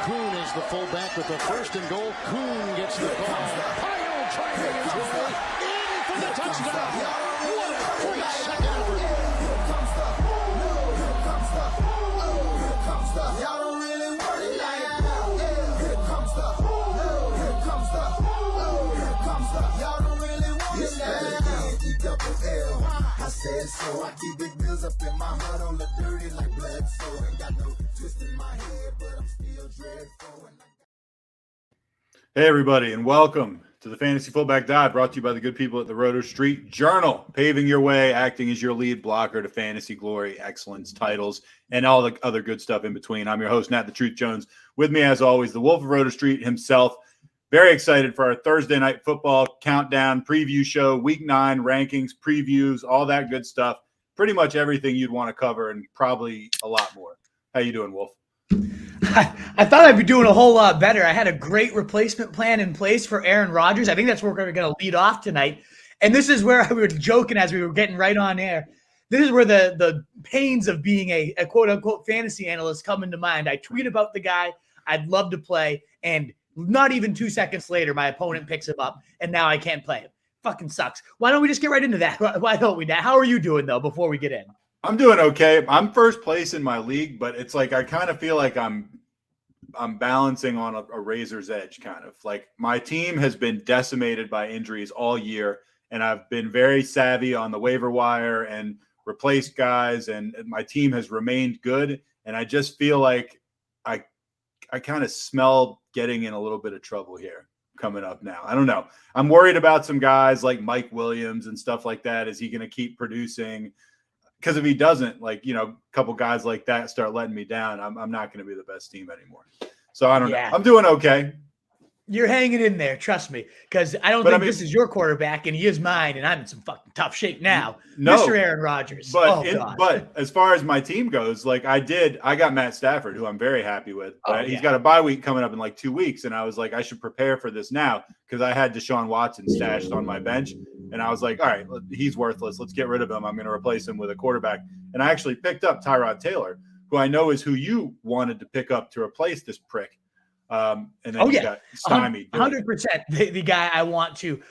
Kuhn is the fullback with the first and goal. Kuhn gets the ball. Pyle driving his way in for the touchdown. What a great second effort. Y'all don't really want it like that. Here comes the. Y'all don't really want it like that. I said so. I keep big bills up in my heart on the dirty like blood. So ain't got no twist in my head, but I'm still dreadful. Hey, everybody, and welcome to the Fantasy Fullback Dive, brought to you by the good people at the Roto Street Journal, paving your way, acting as your lead blocker to fantasy glory, excellence, titles, and all the other good stuff in between. I'm your host, Nat the Truth Jones. With me, as always, the Wolf of Roto Street himself. Very excited for our Thursday night football countdown preview show, Week 9 rankings, previews, all that good stuff. Pretty much everything you'd want to cover and probably a lot more. How you doing, Wolf? I thought I'd be doing a whole lot better. I had a great replacement plan in place for Aaron Rodgers. I think that's where we're going to lead off tonight. And this is where we were joking as we were getting right on air. This is where the pains of being a quote-unquote fantasy analyst come into mind. I tweet about the guy I'd love to play, and not even 2 seconds later, my opponent picks him up, and now I can't play him. Fucking sucks. Why don't we just get right into that? Why don't we? How are you doing, though, before we get in? I'm doing okay. I'm first place in my league, but it's like I kind of feel like I'm balancing on a razor's edge, kind of. Like my team has been decimated by injuries all year, and I've been very savvy on the waiver wire and replaced guys, and my team has remained good. And I just feel like I kind of smell getting in a little bit of trouble here coming up now. I don't know. I'm worried about some guys like Mike Williams and stuff like that. Is he going to keep producing? Because if he doesn't, a couple guys like that start letting me down, I'm not going to be the best team anymore. So I don't know. I'm doing okay. You're hanging in there, trust me, because I don't think this is your quarterback, and he is mine, and I'm in some fucking tough shape now. No, Mr. Aaron Rodgers. But as far as my team goes, I got Matt Stafford, who I'm very happy with. He's got a bye week coming up in 2 weeks, and I was like, I should prepare for this now because I had Deshaun Watson stashed on my bench, and I was like, all right, he's worthless. Let's get rid of him. I'm going to replace him with a quarterback. And I actually picked up Tyrod Taylor, who I know is who you wanted to pick up to replace this prick. And then got stymied. 100% the guy I want to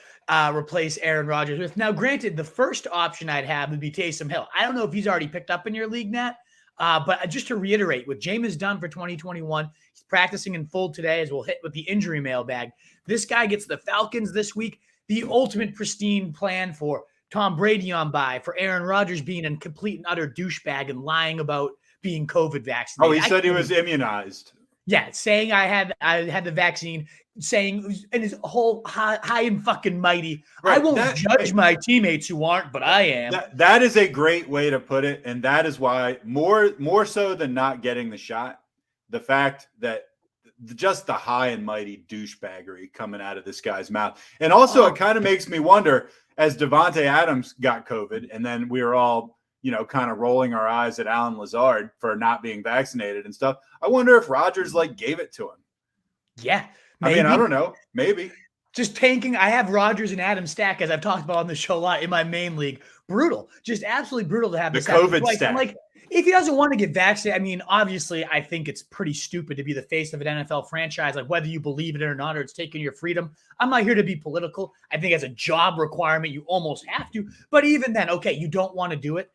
replace Aaron Rodgers with. Now, granted, the first option I'd have would be Taysom Hill. I don't know if he's already picked up in your league, Nat, but just to reiterate, what Jameis done for 2021, he's practicing in full today, as we'll hit with the injury mailbag. This guy gets the Falcons this week, the ultimate pristine plan for Tom Brady on bye, for Aaron Rodgers being a complete and utter douchebag and lying about being COVID vaccinated. Oh, he said he was immunized. Yeah, saying I had the vaccine, saying in his whole high and fucking mighty. Right, I won't judge my teammates who aren't, but I am. That is a great way to put it, and that is why more so than not getting the shot, the fact that just the high and mighty douchebaggery coming out of this guy's mouth, and also it kind of makes me wonder, as Devontae Adams got COVID, and then we were all kind of rolling our eyes at Alan Lazard for not being vaccinated and stuff. I wonder if Rodgers gave it to him. Yeah. Maybe. I mean, I don't know. Maybe. Just tanking. I have Rodgers and Adams stack, as I've talked about on the show a lot, in my main league. Brutal. Just absolutely brutal to have the COVID stack. If he doesn't want to get vaccinated, I mean, obviously, I think it's pretty stupid to be the face of an NFL franchise, whether you believe it or not, or it's taking your freedom. I'm not here to be political. I think as a job requirement, you almost have to. But even then, okay, you don't want to do it.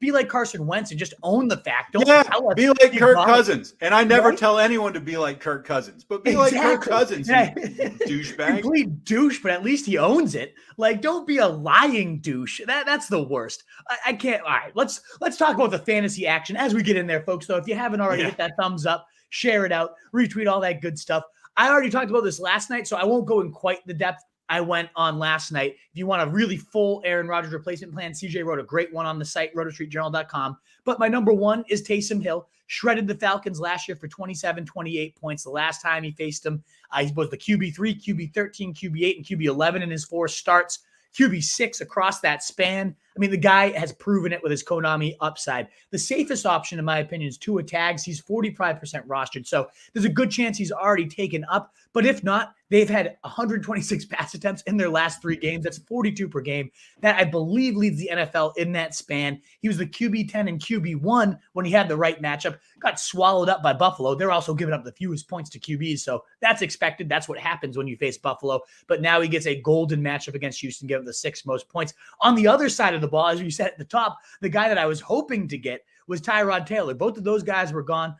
Be like Carson Wentz and just own the fact. Don't tell us be like Kirk Cousins. And I never tell anyone to be like Kirk Cousins, but be like Kirk Cousins, douchebag. Complete douche, but at least he owns it. Don't be a lying douche. That's the worst. I can't. All right, let's talk about the fantasy action as we get in there, folks. Though, if you haven't already, hit that thumbs up, share it out, retweet, all that good stuff. I already talked about this last night, so I won't go in quite the depth I went on last night. If you want a really full Aaron Rodgers replacement plan, CJ wrote a great one on the site, rotostreetjournal.com. But my number one is Taysom Hill. Shredded the Falcons last year for 27, 28 points. The last time he faced them, he was the QB3, QB13, QB8, and QB11 in his 4 starts. QB6 across that span. I mean, the guy has proven it with his Konami upside. The safest option, in my opinion, is Tua Tags. He's 45% rostered. So there's a good chance he's already taken up. But if not, they've had 126 pass attempts in their last 3 games. That's 42 per game. That, I believe, leads the NFL in that span. He was the QB10 and QB1 when he had the right matchup. Got swallowed up by Buffalo. They're also giving up the fewest points to QBs, so that's expected. That's what happens when you face Buffalo. But now he gets a golden matchup against Houston, giving the 6th most points. On the other side of the ball, as you said at the top, the guy that I was hoping to get was Tyrod Taylor. Both of those guys were gone.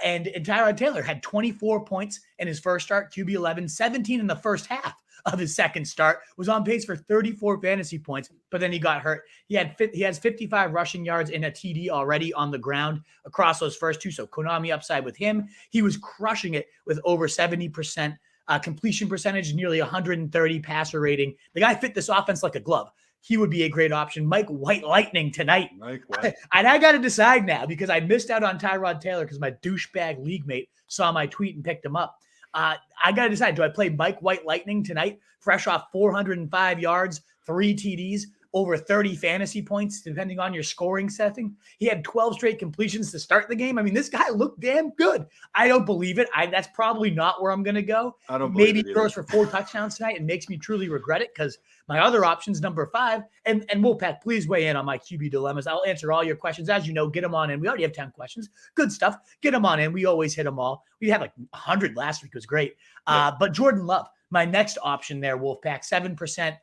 And Tyrod Taylor had 24 points in his first start, QB 11, 17 in the first half of his second start, was on pace for 34 fantasy points, but then he got hurt. He has 55 rushing yards and a TD already on the ground across those first 2. So Konami upside with him. He was crushing it with over 70% completion percentage, nearly 130 passer rating. The guy fit this offense like a glove. He would be a great option. Mike White Lightning tonight. Mike White. And I got to decide now because I missed out on Tyrod Taylor because my douchebag league mate saw my tweet and picked him up. I got to decide, do I play Mike White Lightning tonight, fresh off 405 yards, 3 TDs, over 30 fantasy points, depending on your scoring setting? He had 12 straight completions to start the game. I mean, this guy looked damn good. I don't believe it. That's probably not where I'm going to go. I don't believe Maybe it throws for 4 touchdowns tonight and makes me truly regret it because my other option's number 5. And Wolfpack, please weigh in on my QB dilemmas. I'll answer all your questions. As you know, get them on in. We already have 10 questions. Good stuff. Get them on in. We always hit them all. We had like 100 last week. It was great. But Jordan Love, my next option there, Wolfpack, 7%,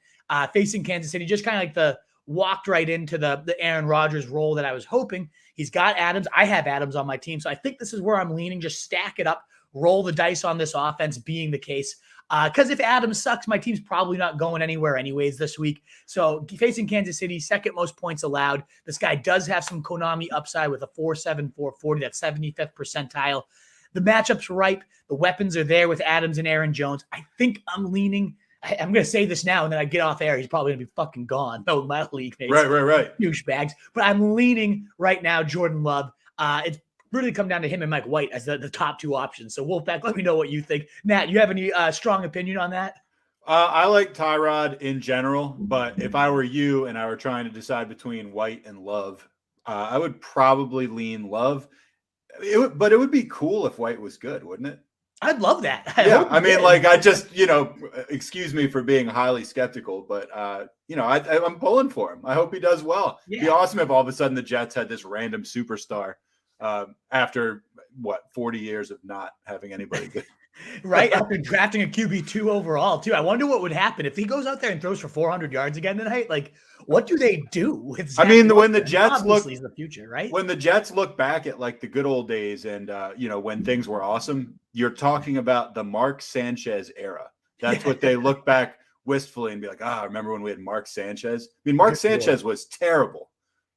facing Kansas City, just kind of like walked right into the Aaron Rodgers role that I was hoping. He's got Adams. I have Adams on my team. So I think this is where I'm leaning. Just stack it up, roll the dice on this offense being the case. Because if Adams sucks, my team's probably not going anywhere anyways this week. So facing Kansas City, 2nd most points allowed. This guy does have some Konami upside with a 4.7, 4.40. That's 75th percentile. The matchup's ripe. The weapons are there with Adams and Aaron Jones. I think I'm leaning. I'm going to say this now, and then I get off air. He's probably going to be fucking gone. No, my league mates. Right. Douchebags. But I'm leaning right now Jordan Love. It's really come down to him and Mike White as the top 2 options. So Wolfpack, let me know what you think. Nat, you have any strong opinion on that? I like Tyrod in general, but if I were you and I were trying to decide between White and Love, I would probably lean Love. But it would be cool if White was good, wouldn't it? I'd love that. I mean, like, I just, excuse me for being highly skeptical, but, I'm pulling for him. I hope he does well. Yeah. It'd be awesome if all of a sudden the Jets had this random superstar after, 40 years of not having anybody good. Right, after drafting a QB2 overall, too. I wonder what would happen if he goes out there and throws for 400 yards again tonight. Like, what do they do with Zach when Wilson? the Jets Obviously, is the future, right? When the Jets look back at like the good old days and when things were awesome, you're talking about the Mark Sanchez era. That's what they look back wistfully and be like, remember when we had Mark Sanchez? I mean, Mark Sanchez was terrible.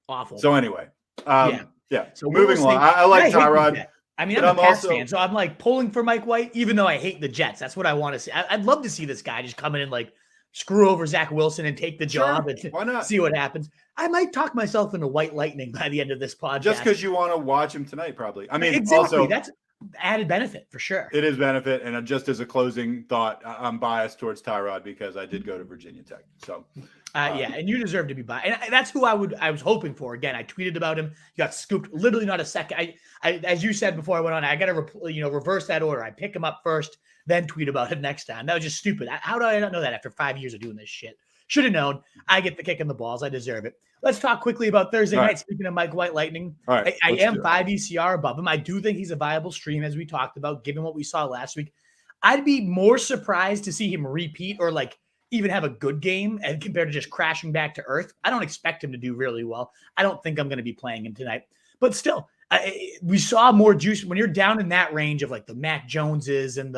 Awful. So anyway, yeah. So moving along. I like Tyrod. I mean, I'm a Pats fan, so I'm like pulling for Mike White, even though I hate the Jets. That's what I want to see. I'd love to see this guy just come in and like screw over Zach Wilson and take the job and why not? See what happens. I might talk myself into White Lightning by the end of this podcast. Just because you want to watch him tonight, probably. I mean, exactly. Also, that's added benefit for sure. It is benefit. And just as a closing thought, I'm biased towards Tyrod because I did go to Virginia Tech. So and you deserve to be biased. And that's who I was hoping for. Again, I tweeted about him. He got scooped literally not a second. I as you said before I went on, I got to reverse that order. I pick him up first, then tweet about it next time. That was just stupid. How do I not know that after 5 years of doing this shit? Should have known. I get the kick in the balls. I deserve it. Let's talk quickly about Thursday night. Speaking of Mike White Lightning, I am 5 ECR above him. I do think he's a viable stream, as we talked about, given what we saw last week. I'd be more surprised to see him repeat or like even have a good game and compared to just crashing back to earth. I don't expect him to do really well. I don't think I'm going to be playing him tonight. But still, we saw more juice when you're down in that range of like the Mac Joneses and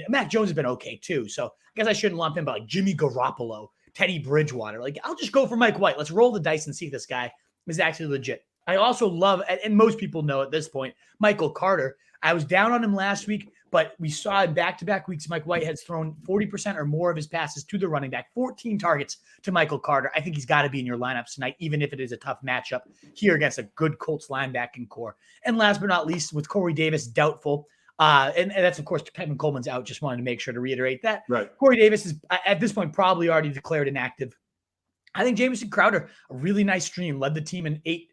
Mac Jones has been okay too. So I guess I shouldn't lump him, but like Jimmy Garoppolo, Teddy Bridgewater. Like, I'll just go for Mike White. Let's roll the dice and see if this guy is actually legit. I also love, and most people know at this point, Michael Carter. I was down on him last week, but we saw in back-to-back weeks, Mike White has thrown 40% or more of his passes to the running back, 14 targets to Michael Carter. I think he's got to be in your lineups tonight, even if it is a tough matchup here against a good Colts linebacking core. And last but not least, with Corey Davis doubtful, and that's, of course, Kevin Coleman's out. Just wanted to make sure to reiterate that. Right. Corey Davis is, at this point, probably already declared inactive. I think Jamison Crowder, a really nice stream, led the team in 8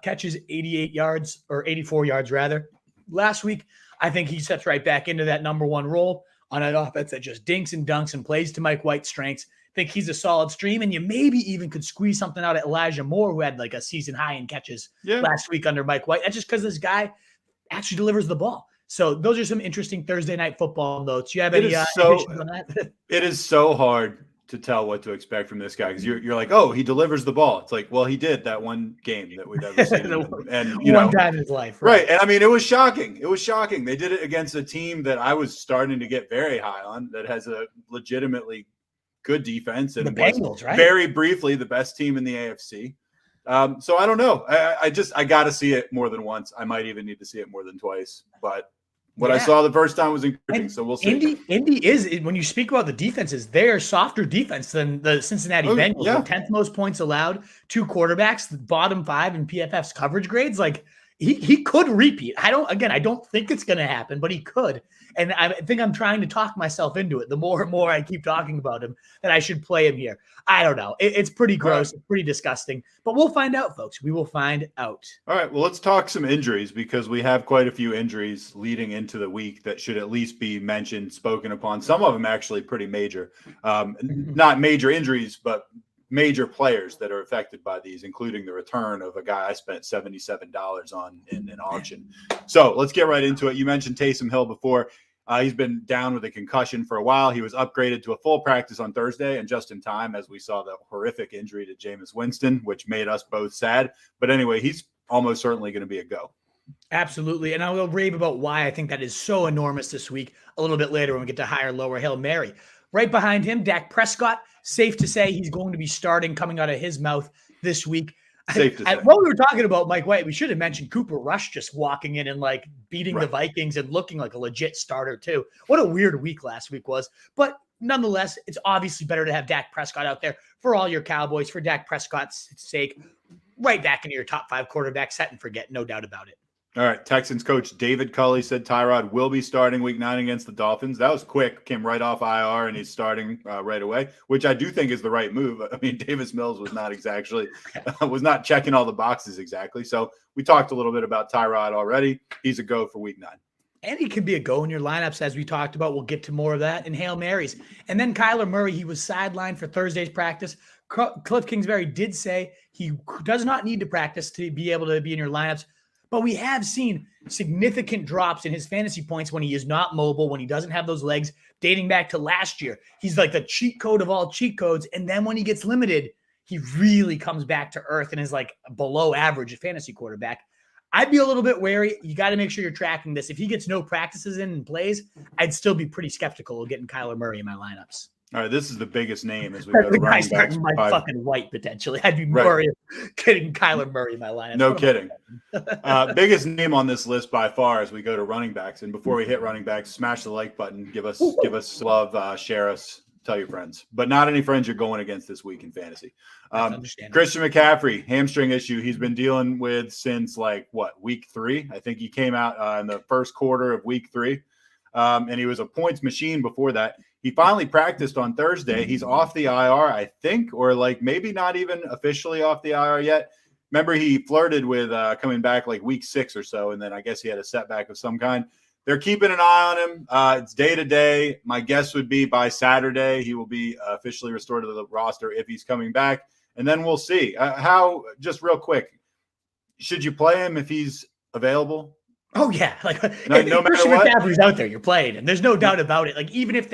catches, 88 yards, or 84 yards rather. Last week, I think he sets right back into that number one role on an offense that just dinks and dunks and plays to Mike White's strengths. I think he's a solid stream, and you maybe even could squeeze something out of Elijah Moore, who had like a season high in catches last week under Mike White. That's just because this guy actually delivers the ball. So those are some interesting Thursday night football notes. You have any additions on that? It is so hard to tell what to expect from this guy because you're like, oh, he delivers the ball. It's like, well, he did that one game that we've ever seen, and one time in his life, right? And I mean, it was shocking. It was shocking. They did it against a team that I was starting to get very high on, that has a legitimately good defense, and the Bengals, right? Very briefly, the best team in the AFC. So I don't know. I got to see it more than once. I might even need to see it more than twice, but. What I saw the first time was encouraging, so we'll see. Indy is, when you speak about the defenses, they're a softer defense than the Cincinnati Bengals. Yeah. The 10th most points allowed, 2 quarterbacks, the bottom 5 in PFF's coverage grades. Like he could repeat. I don't think it's going to happen, but he could. And I think I'm trying to talk myself into it. The more and more I keep talking about him, that I should play him here. I don't know. It's pretty gross. It's pretty disgusting. But we'll find out, folks. We will find out. All right. Well, let's talk some injuries because we have quite a few injuries leading into the week that should at least be mentioned, spoken upon. Some of them actually pretty major. Not major injuries, but major players that are affected by these, including the return of a guy I spent $77 on in an auction. So let's get right into it. You mentioned Taysom Hill before. He's been down with a concussion for a while. He was upgraded to a full practice on Thursday, and just in time as we saw the horrific injury to Jameis Winston, which made us both sad. But anyway, he's almost certainly going to be a go. Absolutely. And I will rave about why I think that is so enormous this week a little bit later when we get to higher, lower Hail Mary. Right behind him, Dak Prescott. Safe to say he's going to be starting, coming out of his mouth this week. Safe to say. While we were talking about Mike White, we should have mentioned Cooper Rush just walking in and like beating the Vikings and looking like a legit starter too. What a weird week last week was. But nonetheless, it's obviously better to have Dak Prescott out there for all your Cowboys, for Dak Prescott's sake. Right back into your top 5 quarterback, set and forget, no doubt about it. All right, Texans coach David Culley said Tyrod will be starting Week 9 against the Dolphins. That was quick, came right off IR, and he's starting right away, which I do think is the right move. I mean, Davis Mills was not checking all the boxes exactly. So we talked a little bit about Tyrod already. He's a go for Week 9. And he could be a go in your lineups, as we talked about. We'll get to more of that in Hail Marys. And then Kyler Murray, he was sidelined for Thursday's practice. Cliff Kingsbury did say he does not need to practice to be able to be in your lineups. But we have seen significant drops in his fantasy points when he is not mobile, when he doesn't have those legs, dating back to last year. He's like the cheat code of all cheat codes. And then when he gets limited, he really comes back to earth and is like below average fantasy quarterback. I'd be a little bit wary. You got to make sure you're tracking this. If he gets no practices in and plays, I'd still be pretty skeptical of getting Kyler Murray in my lineups. All right, this is the biggest name as we go to running backs. My fucking White, potentially. I'd be worried getting Kyler Murray in my lineup. No kidding. Biggest name on this list by far as we go to running backs. And before we hit running backs, smash the like button. Give us love, share us, tell your friends. But not any friends you're going against this week in fantasy. Christian McCaffrey, hamstring issue he's been dealing with since week 3? I think he came out in the first quarter of week 3. And he was a points machine before that. He finally practiced on Thursday. He's off the IR, I think, or maybe not even officially off the IR yet. Remember, he flirted with coming back week 6 or so, and then I guess he had a setback of some kind. They're keeping an eye on him. It's day to day. My guess would be by Saturday he will be officially restored to the roster if he's coming back, and then we'll see. Just real quick, should you play him if he's available? Oh, yeah. No matter what, McCaffrey's out there, you're playing him. There's no doubt about it. Even if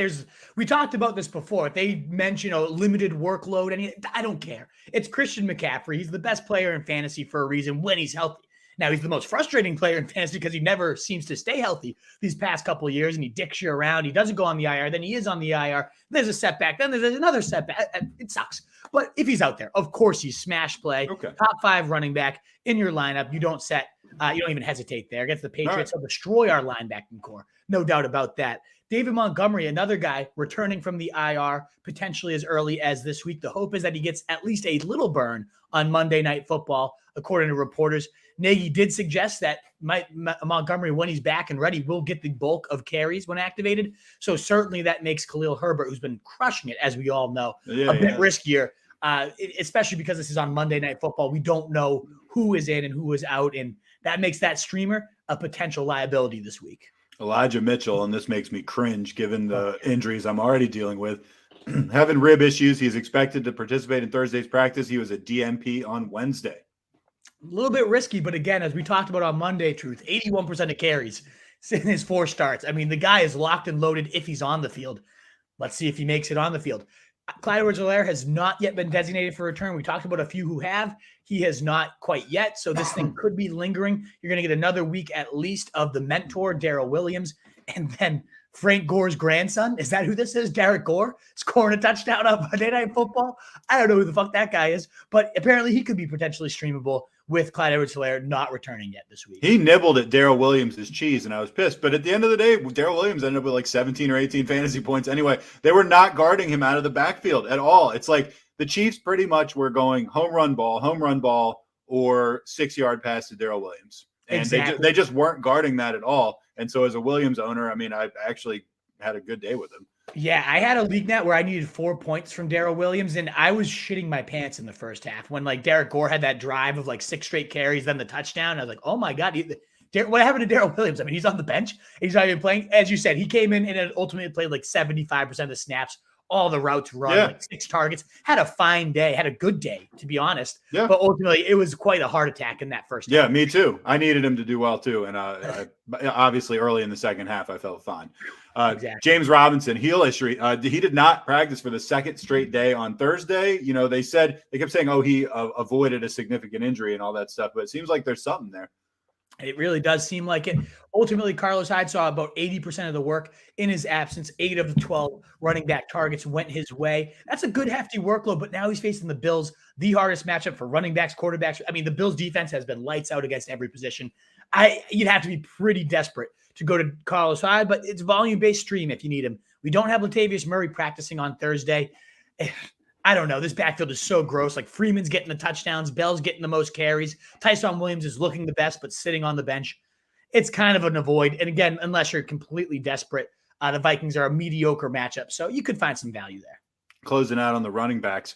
we talked about this before, if they mention limited workload, I don't care. It's Christian McCaffrey. He's the best player in fantasy for a reason when he's healthy. Now, he's the most frustrating player in fantasy because he never seems to stay healthy these past couple of years, and he dicks you around. He doesn't go on the IR. Then he is on the IR. There's a setback. Then there's another setback. It sucks. But if he's out there, of course he's smash play. Okay. Top 5 running back in your lineup. You don't you don't even hesitate there. Against the Patriots, He'll destroy our linebacking core. No doubt about that. David Montgomery, another guy returning from the IR potentially as early as this week. The hope is that he gets at least a little burn on Monday Night Football, according to reporters. Nagy did suggest that Montgomery, when he's back and ready, will get the bulk of carries when activated. So certainly that makes Khalil Herbert, who's been crushing it, as we all know, a bit riskier. especially because this is on Monday Night Football. We don't know who is in and who is out, and that makes that streamer a potential liability this week. Elijah Mitchell, and this makes me cringe given the injuries I'm already dealing with. Having rib issues, he's expected to participate in Thursday's practice. He was a DNP on Wednesday. A little bit risky, but again, as we talked about on Monday, Truth, 81% of carries in his 4 starts. I mean, the guy is locked and loaded if he's on the field. Let's see if he makes it on the field. Clyde Edwards-Helaire has not yet been designated for return. We talked about a few who have. He has not quite yet, so this thing could be lingering. You're going to get another week at least of the mentor, Daryl Williams, and then Frank Gore's grandson. Is that who this is? Derek Gore scoring a touchdown on Monday Night Football? I don't know who the fuck that guy is, but apparently he could be potentially streamable with Clyde Edwards-Helaire not returning yet this week. He nibbled at Daryl Williams' cheese, and I was pissed. But at the end of the day, Daryl Williams ended up with like 17 or 18 fantasy points anyway. They were not guarding him out of the backfield at all. It's like the Chiefs pretty much were going home run ball, or 6-yard pass to Daryl Williams. And exactly. they just weren't guarding that at all. And so as a Williams owner, I mean, I actually had a good day with him. Yeah, I had a league net where I needed 4 points from Daryl Williams, and I was shitting my pants in the first half when like Derek Gore had that drive of like 6 straight carries, then the touchdown. I was like, oh my God, what happened to Daryl Williams? I mean, he's on the bench. He's not even playing. As you said, he came in and ultimately played like 75% of the snaps, all the routes run, like 6 targets, had a fine day, had a good day, to be honest. Yeah. But ultimately, it was quite a heart attack in that first half. Yeah, me too. I needed him to do well too. And I obviously early in the second half, I felt fine. Exactly. James Robinson, heel history. He did not practice for the second straight day on Thursday. You know, they kept saying, oh, he avoided a significant injury and all that stuff. But it seems like there's something there. It really does seem like it. Ultimately, Carlos Hyde saw about 80% of the work in his absence. 8 of the 12 running back targets went his way. That's a good hefty workload, but now he's facing the Bills, the hardest matchup for running backs, quarterbacks. I mean, the Bills defense has been lights out against every position. You'd have to be pretty desperate to go to Carlos Hyde, but it's volume-based stream if you need him. We don't have Latavius Murray practicing on Thursday. I don't know. This backfield is so gross. Like Freeman's getting the touchdowns. Bell's getting the most carries. Taysom Williams is looking the best, but sitting on the bench. It's kind of an avoid. And again, unless you're completely desperate, the Vikings are a mediocre matchup. So you could find some value there. Closing out on the running backs.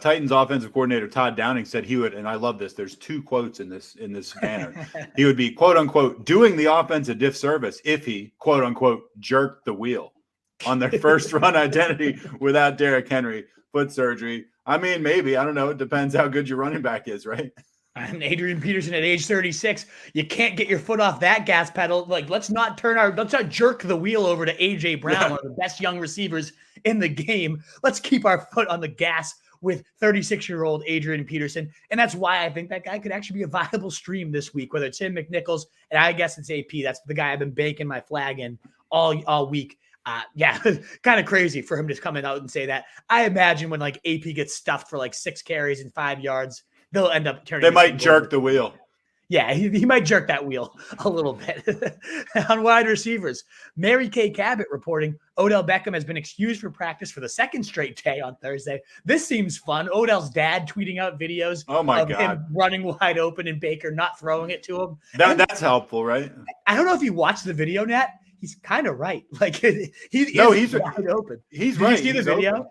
Titans offensive coordinator Todd Downing said he would, and I love this, there's 2 quotes in this banner. He would be, quote unquote, doing the offense a disservice if he, quote unquote, jerked the wheel on their first run identity without Derrick Henry. Foot surgery. I mean, maybe. I don't know. It depends how good your running back is, right? And Adrian Peterson at age 36, you can't get your foot off that gas pedal. Like, let's not jerk the wheel over to AJ Brown, one of the best young receivers in the game. Let's keep our foot on the gas with 36-year-old Adrian Peterson. And that's why I think that guy could actually be a viable stream this week, whether it's him, McNichols, and I guess it's AP. That's the guy I've been baking my flag in all week. Kind of crazy for him to come out and say that. I imagine when like AP gets stuffed for like 6 carries and 5 yards, they'll end up turning. They might jerk the wheel. Yeah, he might jerk that wheel a little bit. On wide receivers, Mary Kay Cabot reporting Odell Beckham has been excused for practice for the second straight day on Thursday. This seems fun. Odell's dad tweeting out videos of him running wide open and Baker not throwing it to him. That's helpful, right? I don't know if you watched the video, Nat. He's kind of right. Like he's wide open. He's right. Did you see the video? Open.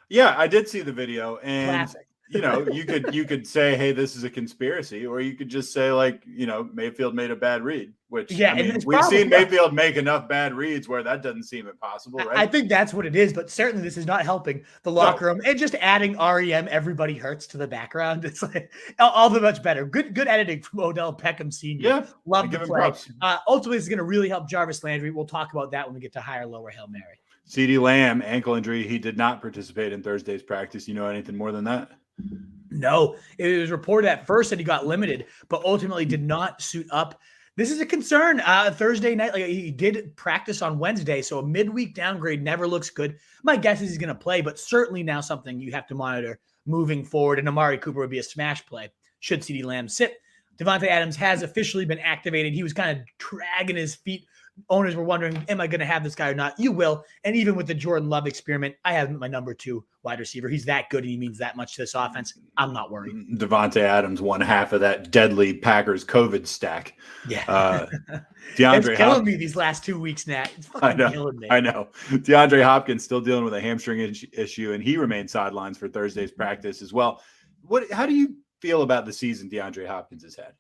Yeah, I did see the video, and classic. You know, you could say, hey, this is a conspiracy, or you could just say, like, you know, Mayfield made a bad read, which I mean, we've seen Mayfield make enough bad reads where that doesn't seem impossible, right? I think that's what it is, but certainly this is not helping the locker room, and just adding REM everybody hurts to the background. It's like all the much better. Good editing from Odell Beckham Sr. Yeah. Love the play. Ultimately, this is going to really help Jarvis Landry. We'll talk about that when we get to higher, lower Hail Mary. CeeDee Lamb, ankle injury. He did not participate in Thursday's practice. You know anything more than that? No, it was reported at first that he got limited, but ultimately did not suit up. This is a concern. Thursday night, like he did practice on Wednesday, so a midweek downgrade never looks good. My guess is he's going to play, but certainly now something you have to monitor moving forward. And Amari Cooper would be a smash play should CeeDee Lamb sit. Devontae Adams has officially been activated. He was kind of dragging his feet. Owners were wondering, am I going to have this guy or not? You will. And even with the Jordan Love experiment, I have my number 2 wide receiver. He's that good and he means that much to this offense. I'm not worried. Devontae Adams won half of that deadly Packers COVID stack. Yeah. DeAndre it's killing me these last 2 weeks, Nat. It's fucking killing me. I know. DeAndre Hopkins still dealing with a hamstring issue, and he remains sidelines for Thursday's practice as well. How do you feel about the season DeAndre Hopkins has had?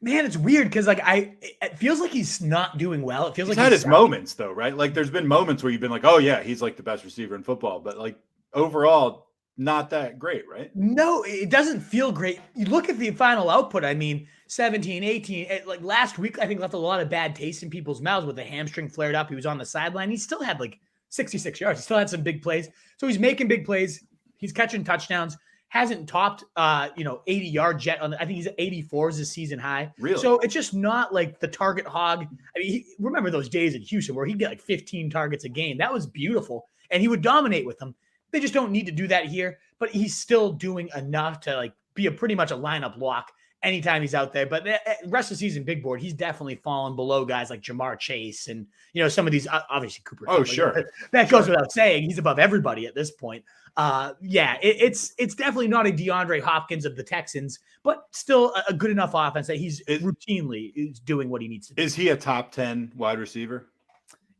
Man, it's weird because it feels like he's not doing well. It feels he's like had his moments though, right? Like there's been moments where you've been like, oh yeah, he's like the best receiver in football, but like overall, not that great, right? No, it doesn't feel great. You look at the final output. I mean, 17, 18, like last week, I think left a lot of bad taste in people's mouths with the hamstring flared up. He was on the sideline. He still had like 66 yards. He still had some big plays. So he's making big plays. He's catching touchdowns. Hasn't topped 80 yards yet. I think he's at 84 is his season high. Really? So it's just not like the target hog. I mean, remember those days in Houston where he'd get like 15 targets a game. That was beautiful. And he would dominate with them. They just don't need to do that here. But he's still doing enough to like be pretty much a lineup lock anytime he's out there. But the rest of the season, big board, he's definitely fallen below guys like Jamar Chase and some of these obviously Cooper. Oh, sure. That goes without saying. He's above everybody at this point. It's definitely not a DeAndre Hopkins of the Texans, but still a good enough offense that he's routinely is doing what he needs to do. Is he a top 10 wide receiver?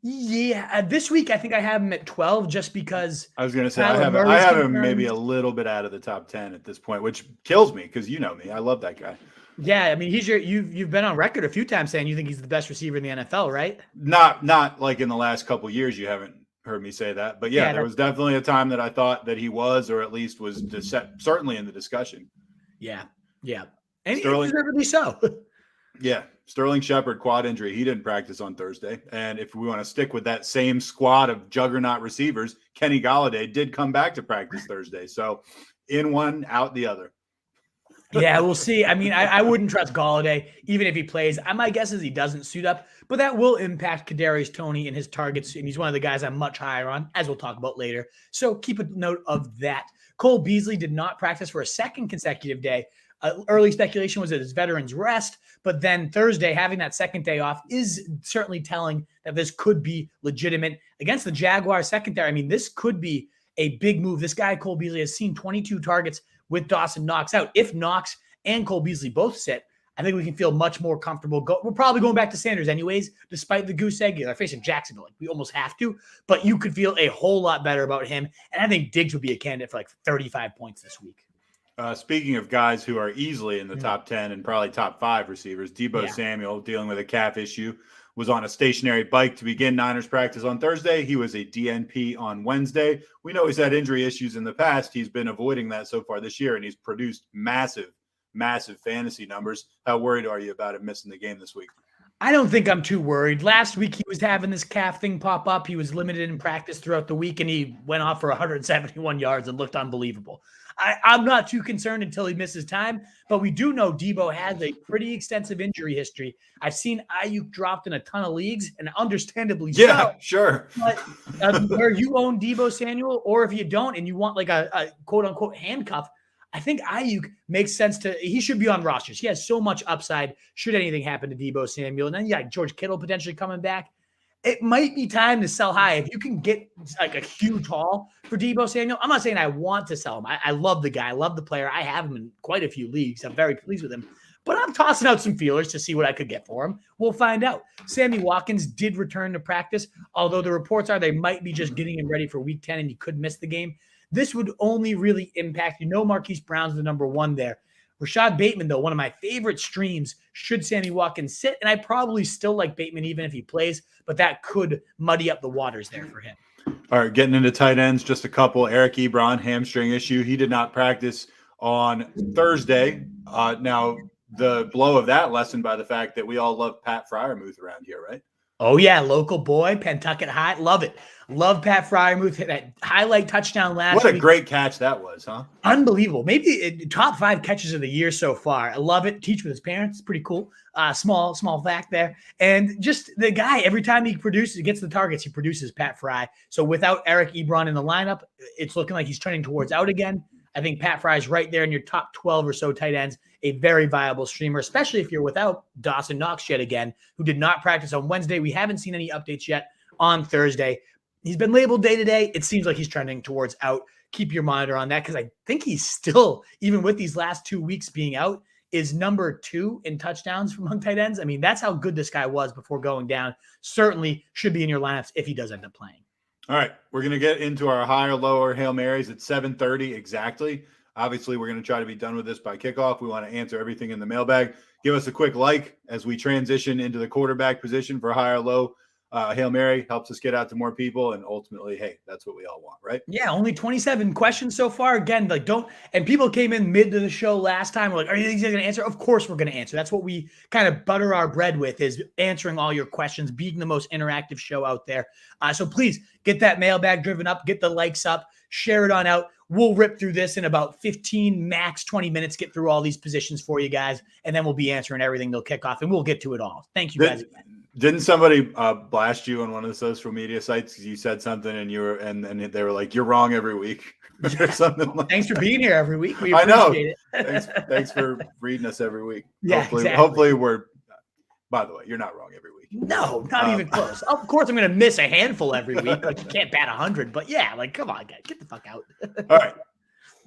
Yeah, this week I think I have him at 12 just because I was going to say I have him maybe a little bit out of the top 10 at this point, which kills me because you know me. I love that guy. Yeah, I mean you've been on record a few times saying you think he's the best receiver in the NFL, right? Not like in the last couple of years you haven't heard me say that, but yeah, there was definitely a time that I thought that he was, or at least was certainly in the discussion. Yeah, and deservedly so. Yeah, Sterling Shepard quad injury. He didn't practice on Thursday, and if we want to stick with that same squad of juggernaut receivers, Kenny Gallaudet did come back to practice Thursday. So, in one, out the other. Yeah, we'll see. I mean, I wouldn't trust Gallaudet even if he plays. My guess is he doesn't suit up, but that will impact Kadarius Toney and his targets, and he's one of the guys I'm much higher on, as we'll talk about later. So keep a note of that. Cole Beasley did not practice for a second consecutive day. Early speculation was that his veterans rest, but then Thursday, having that second day off is certainly telling that this could be legitimate against the Jaguars secondary. I mean, this could be a big move. This guy, Cole Beasley, has seen 22 targets with Dawson Knox out. If Knox and Cole Beasley both sit, I think we can feel much more comfortable. We're probably going back to Sanders anyways, despite the goose egg. They're facing Jacksonville. Like we almost have to, but you could feel a whole lot better about him. And I think Diggs would be a candidate for like 35 points this week. Speaking of guys who are easily in the top 10 and probably top 5 receivers, Debo Samuel, dealing with a calf issue, was on a stationary bike to begin Niners practice on Thursday. He was a DNP on Wednesday. We know he's had injury issues in the past. He's been avoiding that so far this year, and he's produced massive fantasy numbers. How worried are you about him missing the game this week? I don't think I'm too worried. Last week, he was having this calf thing pop up. He was limited in practice throughout the week, and he went off for 171 yards and looked unbelievable. I'm not too concerned until he misses time, but we do know Debo has a pretty extensive injury history. I've seen Ayuk dropped in a ton of leagues, and understandably so. Yeah, sure. But where you own Debo Samuel, or if you don't and you want like a quote-unquote handcuff, I think Ayuk makes sense he should be on rosters. He has so much upside should anything happen to Debo Samuel. And then, George Kittle potentially coming back. It might be time to sell high. If you can get like a huge haul for Debo Samuel, I'm not saying I want to sell him. I love the guy. I love the player. I have him in quite a few leagues. I'm very pleased with him. But I'm tossing out some feelers to see what I could get for him. We'll find out. Sami Watkins did return to practice, although the reports are they might be just getting him ready for week 10 and he could miss the game. This would only really impact, Marquis Brown's the number 1 there. Rashad Bateman, though, one of my favorite streams, should Sami Watkins sit. And I probably still like Bateman even if he plays, but that could muddy up the waters there for him. All right, getting into tight ends, just a couple. Eric Ebron, hamstring issue. He did not practice on Thursday. Now, the blow of that lessened by the fact that we all love Pat Freiermuth around here, right? Oh, yeah, local boy, Pentucket High. Love it. Love Pat Freiermuth. Hit that highlight touchdown last week. What a great catch that was, huh? Unbelievable. Maybe top 5 catches of the year so far. I love it. Teach with his parents. It's pretty cool. Small fact there. And just the guy, every time he gets the targets, he produces Pat Fry. So without Eric Ebron in the lineup, it's looking like he's trending towards out again. I think Pat Fry's right there in your top 12 or so tight ends, a very viable streamer, especially if you're without Dawson Knox yet again, who did not practice on Wednesday. We haven't seen any updates yet on Thursday. He's been labeled day-to-day. It seems like he's trending towards out. Keep your monitor on that because I think he's still, even with these last 2 weeks being out, is number 2 in touchdowns among tight ends. I mean, that's how good this guy was before going down. Certainly should be in your lineups if he does end up playing. All right, we're going to get into our higher, lower Hail Marys at 7:30 exactly. Obviously, we're going to try to be done with this by kickoff. We want to answer everything in the mailbag. Give us a quick like as we transition into the quarterback position for higher, low. Hail Mary helps us get out to more people, and ultimately, hey, that's what we all want, right? Yeah, only 27 questions so far. Again, like and people came in mid to the show last time. We're like, are you going to answer? Of course we're going to answer. That's what we kind of butter our bread with, is answering all your questions, being the most interactive show out there. So please get that mailbag driven up, get the likes up, share it on out. We'll rip through this in about 15, max 20 minutes, get through all these positions for you guys, and then we'll be answering everything. They'll kick off, and we'll get to it all. Thank you guys again. Didn't somebody blast you on one of the social media sites because you said something and you were and they were like, "You're wrong every week," or something like Thanks for being here every week. We appreciate it. Thanks for reading us every week. Yeah, hopefully we're. By the way, you're not wrong every week. No, not even close. Of course, I'm going to miss a handful every week. Like, you can't bat 100, but yeah, like, come on, guys, get the fuck out. All right,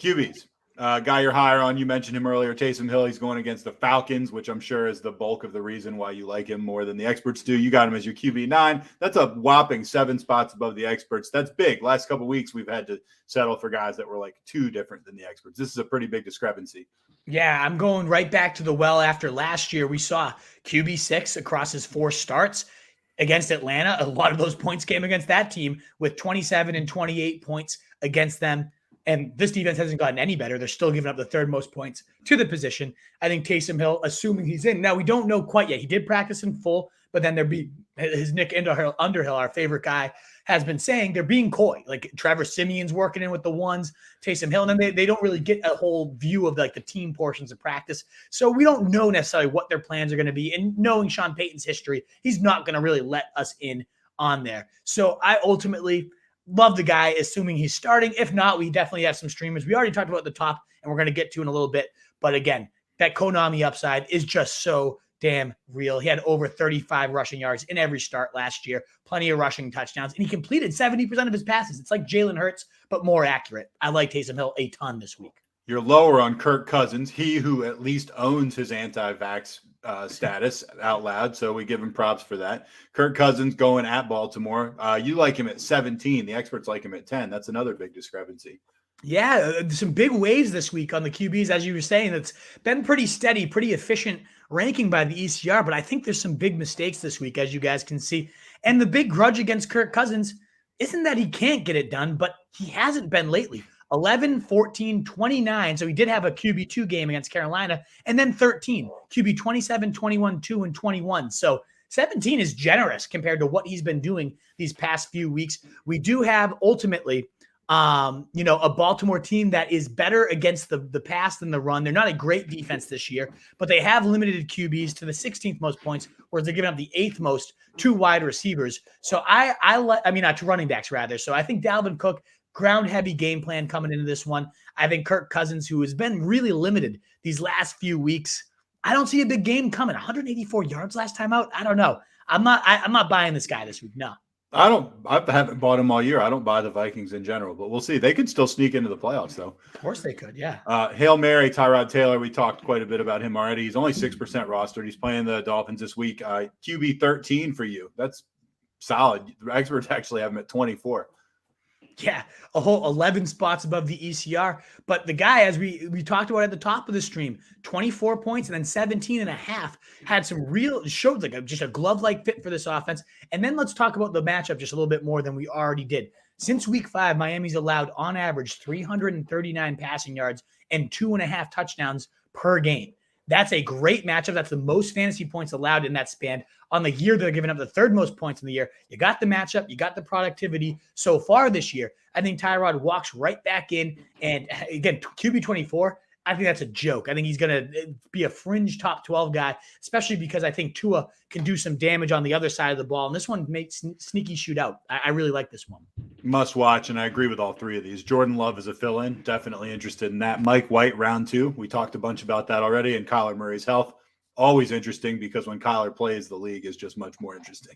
QBs. Guy you're higher on, you mentioned him earlier, Taysom Hill. He's going against the Falcons, which I'm sure is the bulk of the reason why you like him more than the experts do. You got him as your QB9. That's a whopping 7 spots above the experts. That's big. Last couple of weeks, we've had to settle for guys that were like 2 different than the experts. This is a pretty big discrepancy. Yeah, I'm going right back to the well after last year. We saw QB6 across his 4 starts against Atlanta. A lot of those points came against that team, with 27 and 28 points against them. And this defense hasn't gotten any better. They're still giving up the 3rd most points to the position. I think Taysom Hill, assuming he's in. Now, we don't know quite yet. He did practice in full, but then his Nick Underhill, our favorite guy, has been saying they're being coy. Like, Trevor Simeon's working in with the ones, Taysom Hill, and then they don't really get a whole view of like the team portions of practice. So we don't know necessarily what their plans are going to be. And knowing Sean Payton's history, he's not going to really let us in on there. So I ultimately love the guy, assuming he's starting. If not, we definitely have some streamers. We already talked about the top, and we're going to get to in a little bit. But again, that Konami upside is just so damn real. He had over 35 rushing yards in every start last year, plenty of rushing touchdowns, and he completed 70% of his passes. It's like Jalen Hurts, but more accurate. I like Taysom Hill a ton this week. You're lower on Kirk Cousins, he who at least owns his anti-vax status out loud, so we give him props for that. Kirk Cousins going at Baltimore. You like him at 17. The experts like him at 10. That's another big discrepancy. Yeah, some big waves this week on the QBs, as you were saying. It's been pretty steady, pretty efficient ranking by the ECR, but I think there's some big mistakes this week, as you guys can see. And the big grudge against Kirk Cousins isn't that he can't get it done, but he hasn't been lately. 11, 14, 29. So he did have a QB2 game against Carolina, and then 13, QB 27, 21, 2, and 21. So 17 is generous compared to what he's been doing these past few weeks. We do have ultimately, a Baltimore team that is better against the pass than the run. They're not a great defense this year, but they have limited QBs to the 16th most points, whereas they're giving up the 8th most to wide receivers. So to running backs rather. So I think Dalvin Cook, ground heavy game plan coming into this one. I think Kirk Cousins, who has been really limited these last few weeks, I don't see a big game coming. 184 yards last time out. I don't know. I'm not buying this guy this week. No. I haven't bought him all year. I don't buy the Vikings in general, but we'll see. They could still sneak into the playoffs, though. Of course they could, yeah. Hail Mary, Tyrod Taylor. We talked quite a bit about him already. He's only 6% rostered. He's playing the Dolphins this week. QB 13 for you. That's solid. The experts actually have him at 24. Yeah, a whole 11 spots above the ECR. But the guy, as we talked about at the top of the stream, 24 points and then 17 and a half, had some showed like just a glove-like fit for this offense. And then let's talk about the matchup just a little bit more than we already did. Since week 5, Miami's allowed on average 339 passing yards and 2.5 touchdowns per game. That's a great matchup. That's the most fantasy points allowed in that span. On the year, they're giving up the 3rd most points in the year. You got the matchup. You got the productivity so far this year. I think Tyrod walks right back in. And again, QB 24, I think that's a joke. I think he's going to be a fringe top 12 guy, especially because I think Tua can do some damage on the other side of the ball. And this one makes sneaky shootout. I really like this one. Must watch, and I agree with all three of these. Jordan Love is a fill-in. Definitely interested in that. Mike White, round 2. We talked a bunch about that already. And Kyler Murray's health. Always interesting because when Kyler plays, the league is just much more interesting.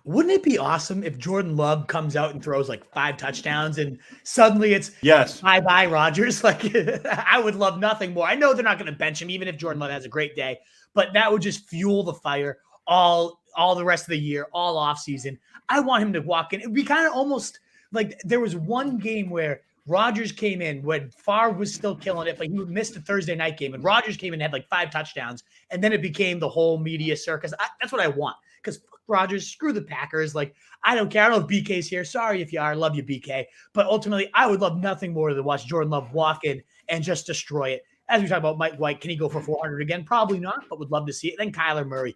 Wouldn't it be awesome if Jordan Love comes out and throws like 5 touchdowns and suddenly it's bye-bye Rodgers? Like, I would love nothing more. I know they're not going to bench him, even if Jordan Love has a great day, but that would just fuel the fire all the rest of the year, all off season. I want him to walk in. It'd be kind of almost like there was one game where Rodgers came in when Favre was still killing it, but he missed a Thursday night game, and Rodgers came in and had like 5 touchdowns, and then it became the whole media circus. That's what I want, because Rodgers, screw the Packers. Like, I don't care. I don't know if BK's here. Sorry if you are. I love you, BK. But ultimately, I would love nothing more than watch Jordan Love walk in and just destroy it. As we talk about Mike White, can he go for 400 again? Probably not, but would love to see it. Then Kyler Murray.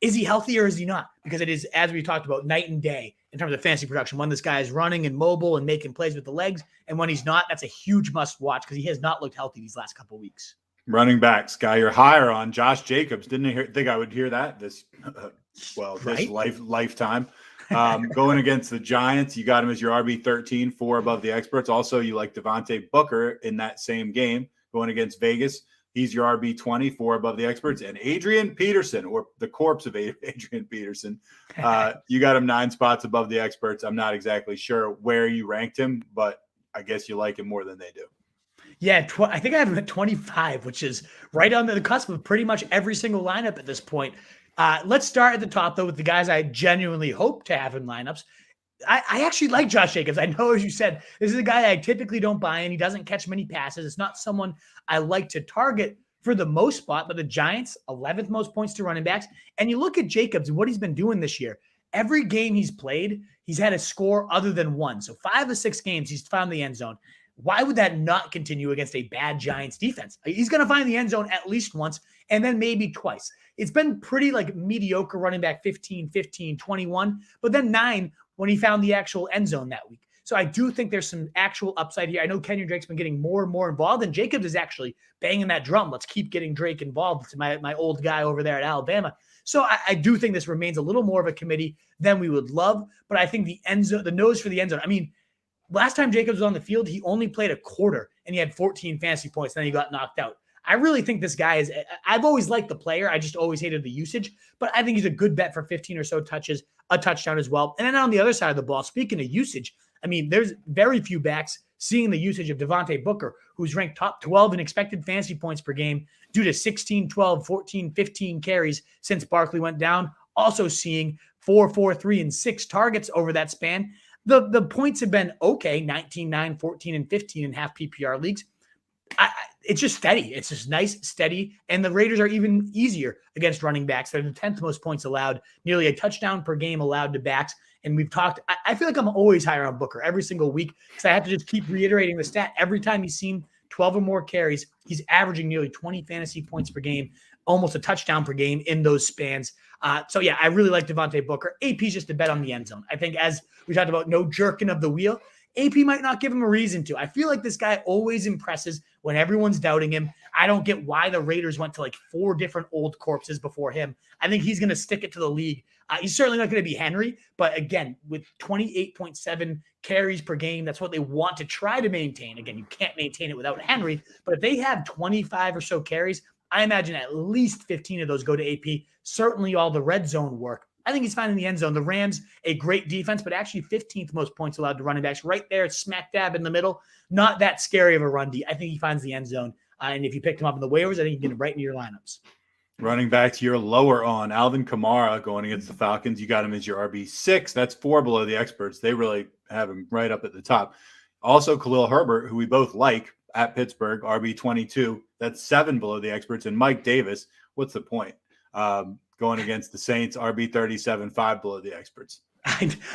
Is he healthy or is he not? Because it is, as we talked about, night and day in terms of fantasy production. When this guy is running and mobile and making plays with the legs, and when he's not, that's a huge must watch because he has not looked healthy these last couple of weeks. Running backs, guy you're higher on, Josh Jacobs. Didn't think I would hear that this lifetime. Going against the Giants, you got him as your RB13, 4 above the experts. Also, you like Devante Booker in that same game going against Vegas. He's your RB20, 4 above the experts. And Adrian Peterson, or the corpse of Adrian Peterson, you got him 9 spots above the experts. I'm not exactly sure where you ranked him, but I guess you like him more than they do. Yeah, I think I have him at 25, which is right on the cusp of pretty much every single lineup at this point. Let's start at the top, though, with the guys I genuinely hope to have in lineups. I actually like Josh Jacobs. I know, as you said, this is a guy I typically don't buy in. He doesn't catch many passes. It's not someone I like to target for the most spot, but the Giants, 11th most points to running backs. And you look at Jacobs and what he's been doing this year. Every game he's played, he's had a score other than 1. So 5 of 6 games, he's found the end zone. Why would that not continue against a bad Giants defense? He's going to find the end zone at least once and then maybe twice. It's been pretty like mediocre running back 15, 15, 21, but then 9 when he found the actual end zone that week. So I do think there's some actual upside here. I know Kenyon Drake's been getting more and more involved, and Jacobs is actually banging that drum. Let's keep getting Drake involved, to my old guy over there at Alabama. So I do think this remains a little more of a committee than we would love, but I think the end zone, the nose for the end zone, I mean, last time Jacobs was on the field, he only played a quarter, and he had 14 fantasy points, then he got knocked out. I really think this guy is – I've always liked the player. I just always hated the usage. But I think he's a good bet for 15 or so touches, a touchdown as well. And then on the other side of the ball, speaking of usage, I mean, there's very few backs seeing the usage of Devante Booker, who's ranked top 12 in expected fantasy points per game due to 16, 12, 14, 15 carries since Barkley went down. Also seeing 4, 4, 3, and 6 targets over that span. The points have been okay, 19, 9, 14, and 15 in half PPR leagues. It's just steady. It's just nice, steady. And the Raiders are even easier against running backs. They're the 10th most points allowed, nearly a touchdown per game allowed to backs. And we've talked, I feel like I'm always higher on Booker every single week because I have to just keep reiterating the stat. Every time he's seen 12 or more carries, he's averaging nearly 20 fantasy points per game, almost a touchdown per game in those spans. So yeah, I really like Devante Booker. AP's just a bet on the end zone. I think, as we talked about, no jerking of the wheel, AP might not give him a reason to. I feel like this guy always impresses when everyone's doubting him. I don't get why the Raiders went to like 4 different old corpses before him. I think he's going to stick it to the league. He's certainly not going to be Henry, but again, with 28.7 carries per game, that's what they want to try to maintain. Again, you can't maintain it without Henry, but if they have 25 or so carries, I imagine at least 15 of those go to AP. Certainly all the red zone work. I think he's fine in the end zone. The Rams, a great defense, but actually 15th most points allowed to running backs, right there, smack dab in the middle. Not that scary of a run D. I think he finds the end zone. And if you picked him up in the waivers, I think you can get him right into your lineups. Running back to your lower on, Alvin Kamara going against the Falcons. You got him as your RB6. That's 4 below the experts. They really have him right up at the top. Also, Khalil Herbert, who we both like at Pittsburgh, RB22. That's 7 below the experts. And Mike Davis, what's the point? Going against the Saints, RB37, 5 below the experts.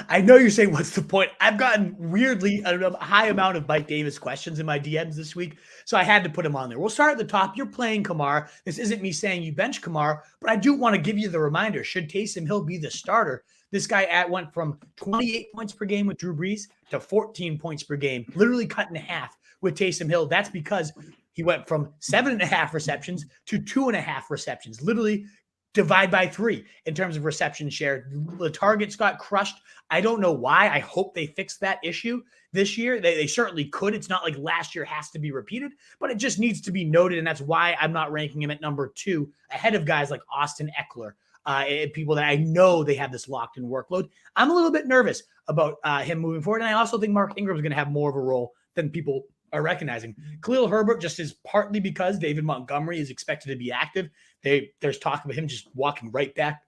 I know you're saying, what's the point? I've gotten weirdly a high amount of Mike Davis questions in my DMs this week, so I had to put him on there. We'll start at the top. You're playing Kamara. This isn't me saying you bench Kamara, but I do want to give you the reminder. Should Taysom Hill be the starter? This guy went from 28 points per game with Drew Brees to 14 points per game, literally cut in half with Taysom Hill. That's because He went from 7.5 receptions to 2.5 receptions, literally divide by 3 in terms of reception share. The targets got crushed. I don't know why. I hope they fix that issue this year. They certainly could. It's not like last year has to be repeated, but it just needs to be noted. And that's why I'm not ranking him at number 2 ahead of guys like Austin Eckler, people that I know they have this locked in workload. I'm a little bit nervous about him moving forward. And I also think Mark Ingram is going to have more of a role than people are recognizing. Khalil Herbert just is partly because David Montgomery is expected to be active. There's talk about him just walking right back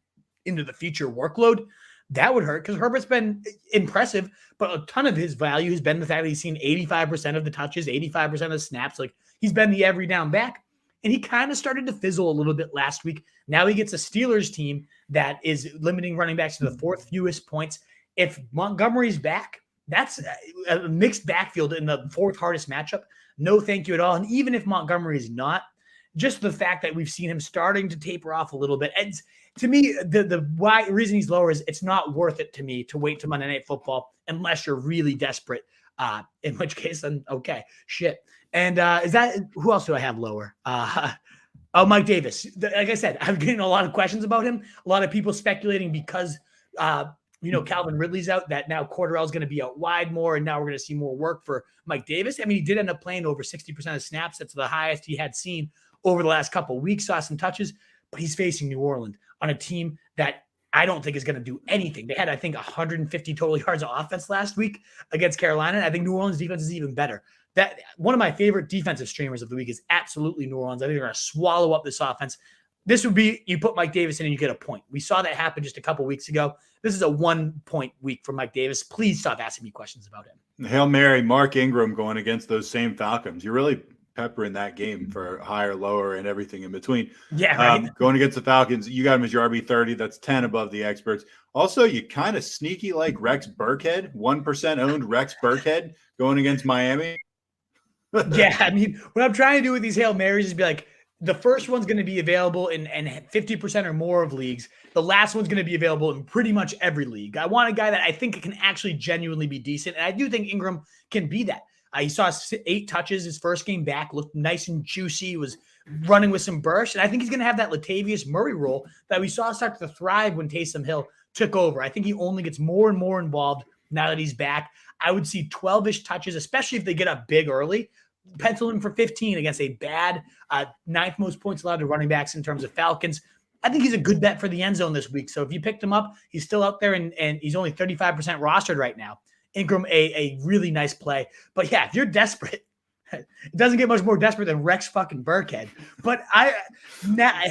into the future workload. That would hurt because Herbert's been impressive, but a ton of his value has been the fact that he's seen 85% of the touches, 85% of the snaps. Like, he's been the every down back, and he kind of started to fizzle a little bit last week. Now he gets a Steelers team that is limiting running backs to the 4th fewest points. If Montgomery's back, that's a mixed backfield in the 4th hardest matchup. No thank you at all. And even if Montgomery is not, just the fact that we've seen him starting to taper off a little bit. And to me, the reason he's lower is it's not worth it to me to wait to Monday Night Football unless you're really desperate, in which case, then okay, shit. And is that who else do I have lower? Mike Davis. Like I said, I'm getting a lot of questions about him. A lot of people speculating because Calvin Ridley's out, that now Cordarrelle's going to be out wide more, and now we're going to see more work for Mike Davis. I mean, he did end up playing over 60% of snaps. That's the highest he had seen over the last couple of weeks. Saw some touches, but he's facing New Orleans on a team that I don't think is going to do anything. They had, I think, 150 total yards of offense last week against Carolina. I think New Orleans defense is even better. That one of my favorite defensive streamers of the week is absolutely New Orleans. I think they're going to swallow up this offense. This would be, you put Mike Davis in and you get a point. We saw that happen just a couple weeks ago. This is a 1-point week for Mike Davis. Please stop asking me questions about him. Hail Mary, Mark Ingram going against those same Falcons. You're really peppering that game for higher, lower, and everything in between. Yeah, right. Going against the Falcons, you got him as your RB30. That's 10 above the experts. Also, you kind of sneaky like Rex Burkhead, 1% owned Rex Burkhead going against Miami. Yeah, I mean, what I'm trying to do with these Hail Marys is be like, the first one's going to be available in 50% or more of leagues. The last one's going to be available in pretty much every league. I want a guy that I think can actually genuinely be decent, and I do think Ingram can be that. He saw 8 touches his first game back, looked nice and juicy, was running with some burst, and I think he's going to have that Latavius Murray role that we saw start to thrive when Taysom Hill took over. I think he only gets more and more involved now that he's back. I would see 12-ish touches, especially if they get up big early. Pencil him for 15 against a bad 9th most points allowed to running backs in terms of Falcons. I think he's a good bet for the end zone this week. So if you picked him up, he's still out there and he's only 35% rostered right now. Ingram, a really nice play. But yeah, if you're desperate, it doesn't get much more desperate than Rex fucking Burkhead. But I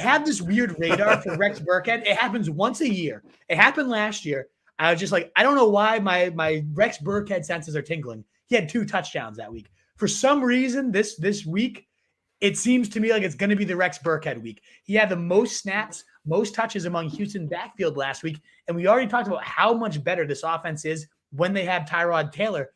have this weird radar for Rex Burkhead. It happens once a year. It happened last year. I was just like, I don't know why my Rex Burkhead senses are tingling. He had 2 touchdowns that week. For some reason, this week, it seems to me like it's going to be the Rex Burkhead week. He had the most snaps, most touches among Houston backfield last week. And we already talked about how much better this offense is when they have Tyrod Taylor.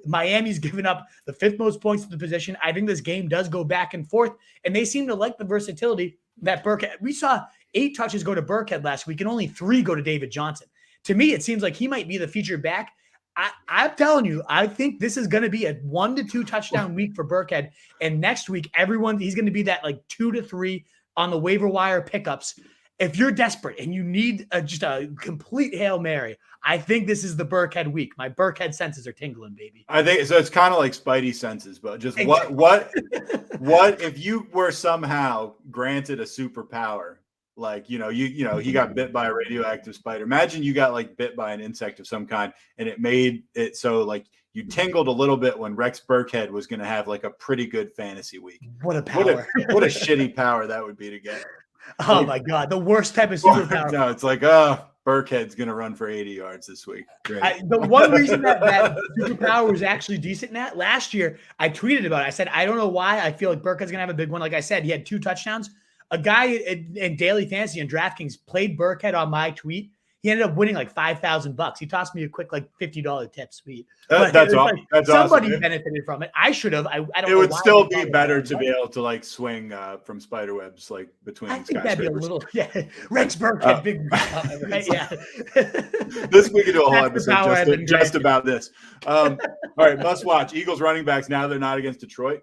Miami's given up the 5th most points to the position. I think this game does go back and forth, and they seem to like the versatility that Burkhead. We saw 8 touches go to Burkhead last week and only 3 go to David Johnson. To me, it seems like he might be the featured back. I'm telling you, I think this is going to be a 1 to 2 touchdown week for Burkhead. And next week, he's going to be that like 2 to 3 on the waiver wire pickups. If you're desperate and you need just a complete Hail Mary, I think this is the Burkhead week. My Burkhead senses are tingling, baby. I think so. It's kind of like Spidey senses, but just what if you were somehow granted a superpower? Like, he got bit by a radioactive spider. Imagine you got like bit by an insect of some kind, and it made it so like you tingled a little bit when Rex Burkhead was going to have like a pretty good fantasy week. What a power! What a shitty power that would be to get. Oh my God, the worst type of superpower. No, it's like, Burkhead's going to run for 80 yards this week. Great. The one reason that superpower was actually decent in that last year, I tweeted about it. I said, I don't know why I feel like Burkhead's going to have a big one. Like I said, he had 2 touchdowns. A guy in daily fantasy and DraftKings played Burkhead on my tweet. He ended up winning like $5,000. He tossed me a quick like $50 tip. Sweet. That's awesome. Like, somebody benefited from it. I should have. I don't. It would still be better to be able to like swing from spider webs like between. I think that'd be a little. Yeah, Rex Burkhead, big. Right? Yeah. This we could do a whole episode just about this. All right, must watch. Eagles running backs now they're not against Detroit.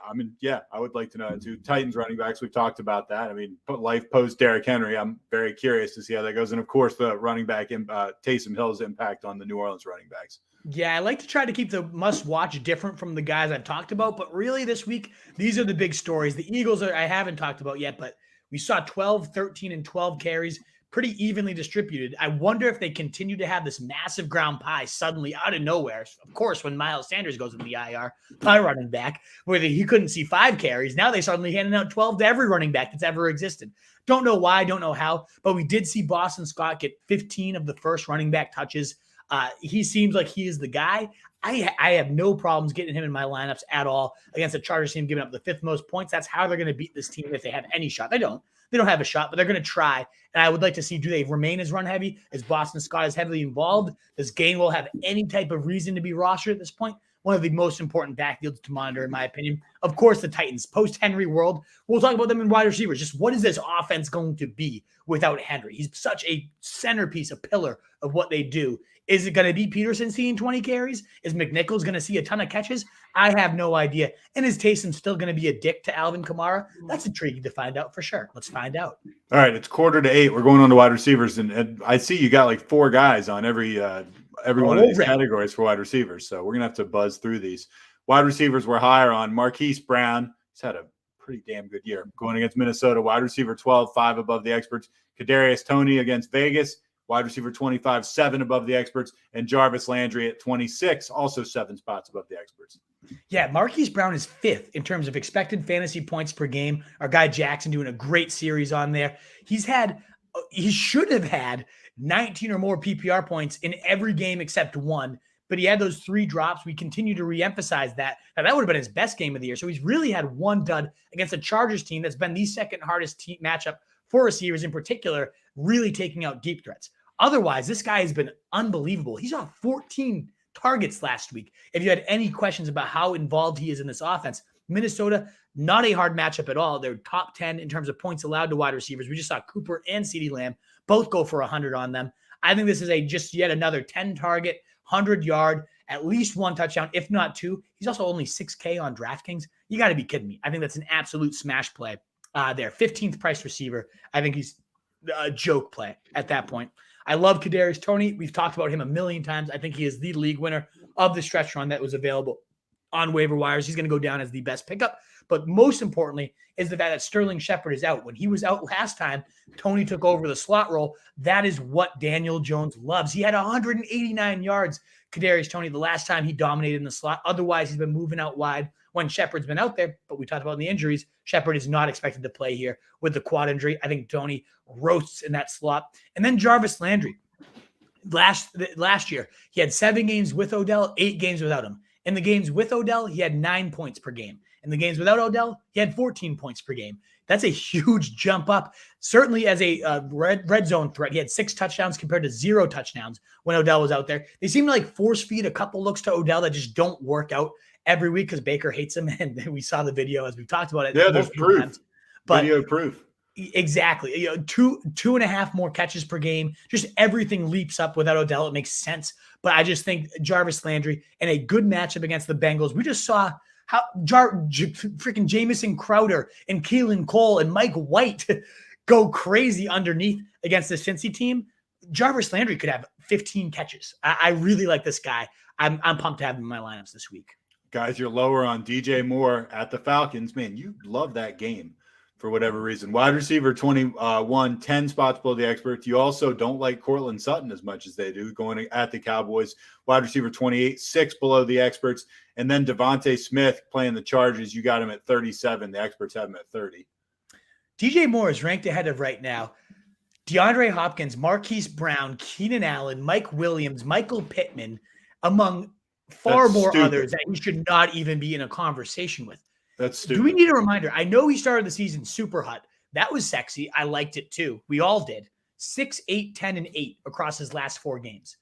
I mean, yeah, I would like to know it too. Titans running backs, we've talked about that. I mean, life post Derrick Henry, I'm very curious to see how that goes. And of course, the running back, Taysom Hill's impact on the New Orleans running backs. Yeah, I like to try to keep the must-watch different from the guys I've talked about, but really this week, these are the big stories. The Eagles I haven't talked about yet, but we saw 12, 13, and 12 carries pretty evenly distributed. I wonder if they continue to have this massive ground pie suddenly out of nowhere. Of course, when Miles Sanders goes in the IR, my running back, where he couldn't see 5 carries, now they suddenly handing out 12 to every running back that's ever existed. Don't know why, don't know how, but we did see Boston Scott get 15 of the first running back touches. He seems like he is the guy. I have no problems getting him in my lineups at all against the Chargers team giving up the 5th most points. That's how they're going to beat this team if they have any shot. They don't have a shot, but they're going to try. And I would like to see, do they remain as run heavy? Is Boston Scott as heavily involved? Does Gainwell have any type of reason to be rostered at this point? One of the most important backfields to monitor, in my opinion. Of course, the Titans, post-Henry world. We'll talk about them in wide receivers. Just what is this offense going to be without Henry? He's such a centerpiece, a pillar of what they do. Is it going to be Peterson seeing 20 carries? Is McNichols going to see a ton of catches? I have no idea. And is Taysom still going to be a dick to Alvin Kamara? That's intriguing to find out for sure. Let's find out. All right, it's 7:45. We're going on to wide receivers, and I see you got like 4 guys on every one of these categories for wide receivers. So we're gonna have to buzz through these. Wide receivers were higher on Marquis Brown. He's had a pretty damn good year going against Minnesota. Wide receiver 12, 5 above the experts. Kadarius Toney against Vegas. Wide receiver 25, 7 above the experts, and Jarvis Landry at 26, also 7 spots above the experts. Yeah, Marquise Brown is 5th in terms of expected fantasy points per game. Our guy Jackson doing a great series on there. He should have had 19 or more PPR points in every game except one, but he had those 3 drops. We continue to reemphasize that. Now, that would have been his best game of the year. So he's really had one dud against a Chargers team that's been the second hardest matchup for receivers in particular, really taking out deep threats. Otherwise, this guy has been unbelievable. He saw 14 targets last week. If you had any questions about how involved he is in this offense, Minnesota, not a hard matchup at all. They're top 10 in terms of points allowed to wide receivers. We just saw Cooper and CeeDee Lamb both go for 100 on them. I think this is just yet another 10-target, 100-yard, at least 1 touchdown, if not 2. He's also only 6K on DraftKings. You got to be kidding me. I think that's an absolute smash play there. 15th price receiver. I think he's a joke play at that point. I love Kadarius Toney. We've talked about him a million times. I think he is the league winner of the stretch run that was available on waiver wires. He's going to go down as the best pickup. But most importantly is the fact that Sterling Shepard is out. When he was out last time, Toney took over the slot role. That is what Daniel Jones loves. He had 189 yards, Kadarius Toney, the last time he dominated in the slot. Otherwise, he's been moving out wide when Shepard's been out there. But we talked about the injuries. Shepard is not expected to play here with the quad injury. I think Toney roasts in that slot. And then Jarvis Landry. Last year, he had 7 games with Odell, 8 games without him. In the games with Odell, he had 9 points per game. In the games without Odell, he had 14 points per game. That's a huge jump up. Certainly as a red zone threat, he had 6 touchdowns compared to 0 touchdowns when Odell was out there. They seem to like force feed a couple looks to Odell that just don't work out every week because Baker hates him. And we saw the video as we've talked about it. Yeah, there's proof. Times. But video proof. Exactly. 2.5 more catches per game. Just everything leaps up without Odell. It makes sense. But I just think Jarvis Landry in a good matchup against the Bengals. We just saw how freaking Jamison Crowder and Keelan Cole and Mike White go crazy underneath against the Cincy team. Jarvis Landry could have 15 catches. I really like this guy. I'm pumped to have him in my lineups this week. Guys, you're lower on DJ Moore at the Falcons. Man, you love that game for whatever reason. Wide receiver 21, 10 spots below the experts. You also don't like Cortland Sutton as much as they do going at the Cowboys. Wide receiver 28, 6 below the experts. And then Devonta Smith playing the Chargers. You got him at 37. The experts have him at 30. DJ Moore is ranked ahead of right now DeAndre Hopkins, Marquise Brown, Keenan Allen, Mike Williams, Michael Pittman, among far more others that he should not even be in a conversation with. That's stupid. Do we need a reminder? I know he started the season super hot. That was sexy. I liked it too. We all did. 6, 8, 10, and 8 across his last 4 games.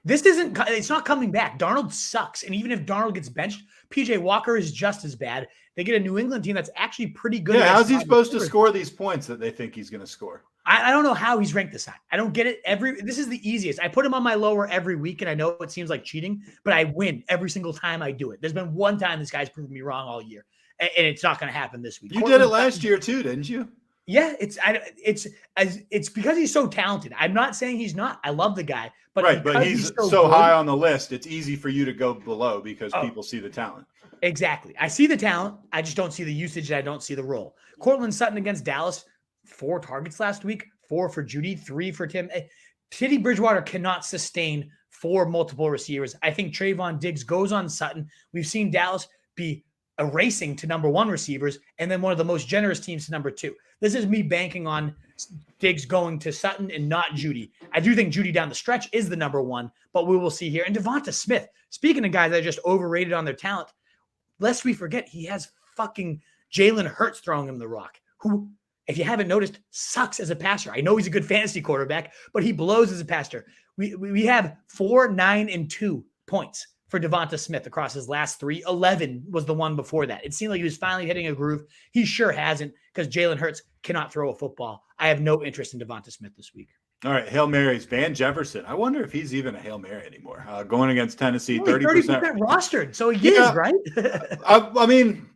It's not coming back. Darnold sucks. And even if Darnold gets benched, PJ Walker is just as bad. They get a New England team that's actually pretty good. Yeah, how's he supposed to score these points that they think he's going to score? I don't know how he's ranked this high. I don't get it. This is the easiest. I put him on my lower every week, and I know it seems like cheating, but I win every single time I do it. There's been one time this guy's proven me wrong all year. and it's not going to happen this week. You did it last year too, didn't you? Yeah, it's because he's so talented. I'm not saying he's not. I love the guy, but he's so high on the list. It's easy for you to go below because people see the talent. Exactly. I see the talent. I just don't see the usage. And I don't see the role. Cortland Sutton against Dallas, 4 targets last week, 4 for Judy, 3 for Tim. Teddy Bridgewater cannot sustain 4 multiple receivers. I think Trayvon Diggs goes on Sutton. We've seen Dallas be erasing to number 1 receivers and then one of the most generous teams to number 2. This is me banking on Diggs going to Sutton and not Judy. I do think Judy down the stretch is the number 1, but we will see here. And Devonta Smith, speaking of guys that are just overrated on their talent, lest we forget, he has fucking Jalen Hurts throwing him the rock, who, if you haven't noticed, sucks as a passer. I know he's a good fantasy quarterback, but he blows as a passer. We have 4, 9, and 2 points for Devonta Smith across his last 3. 11 was the one before that. It seemed like he was finally hitting a groove. He sure hasn't, because Jalen Hurts cannot throw a football. I have no interest in Devonta Smith this week. All right, Hail Marys. Van Jefferson. I wonder if he's even a Hail Mary anymore. Going against Tennessee, 30% rostered, so he is, right? I mean,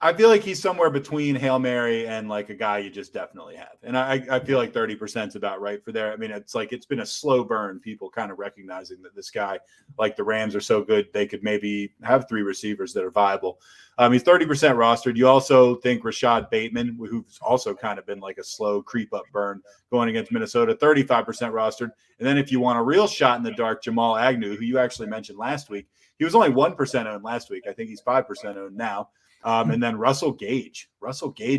I feel like he's somewhere between Hail Mary and like a guy you just definitely have. And I feel like 30% is about right for there. I mean, it's like it's been a slow burn, people kind of recognizing that this guy, like the Rams, are so good they could maybe have 3 receivers that are viable. He's 30% rostered. You also think Rashad Bateman, who's also kind of been like a slow creep up burn going against Minnesota, 35% rostered. And then if you want a real shot in the dark, Jamal Agnew, who you actually mentioned last week, he was only 1% owned last week. I think he's 5% owned now. And then Russell Gage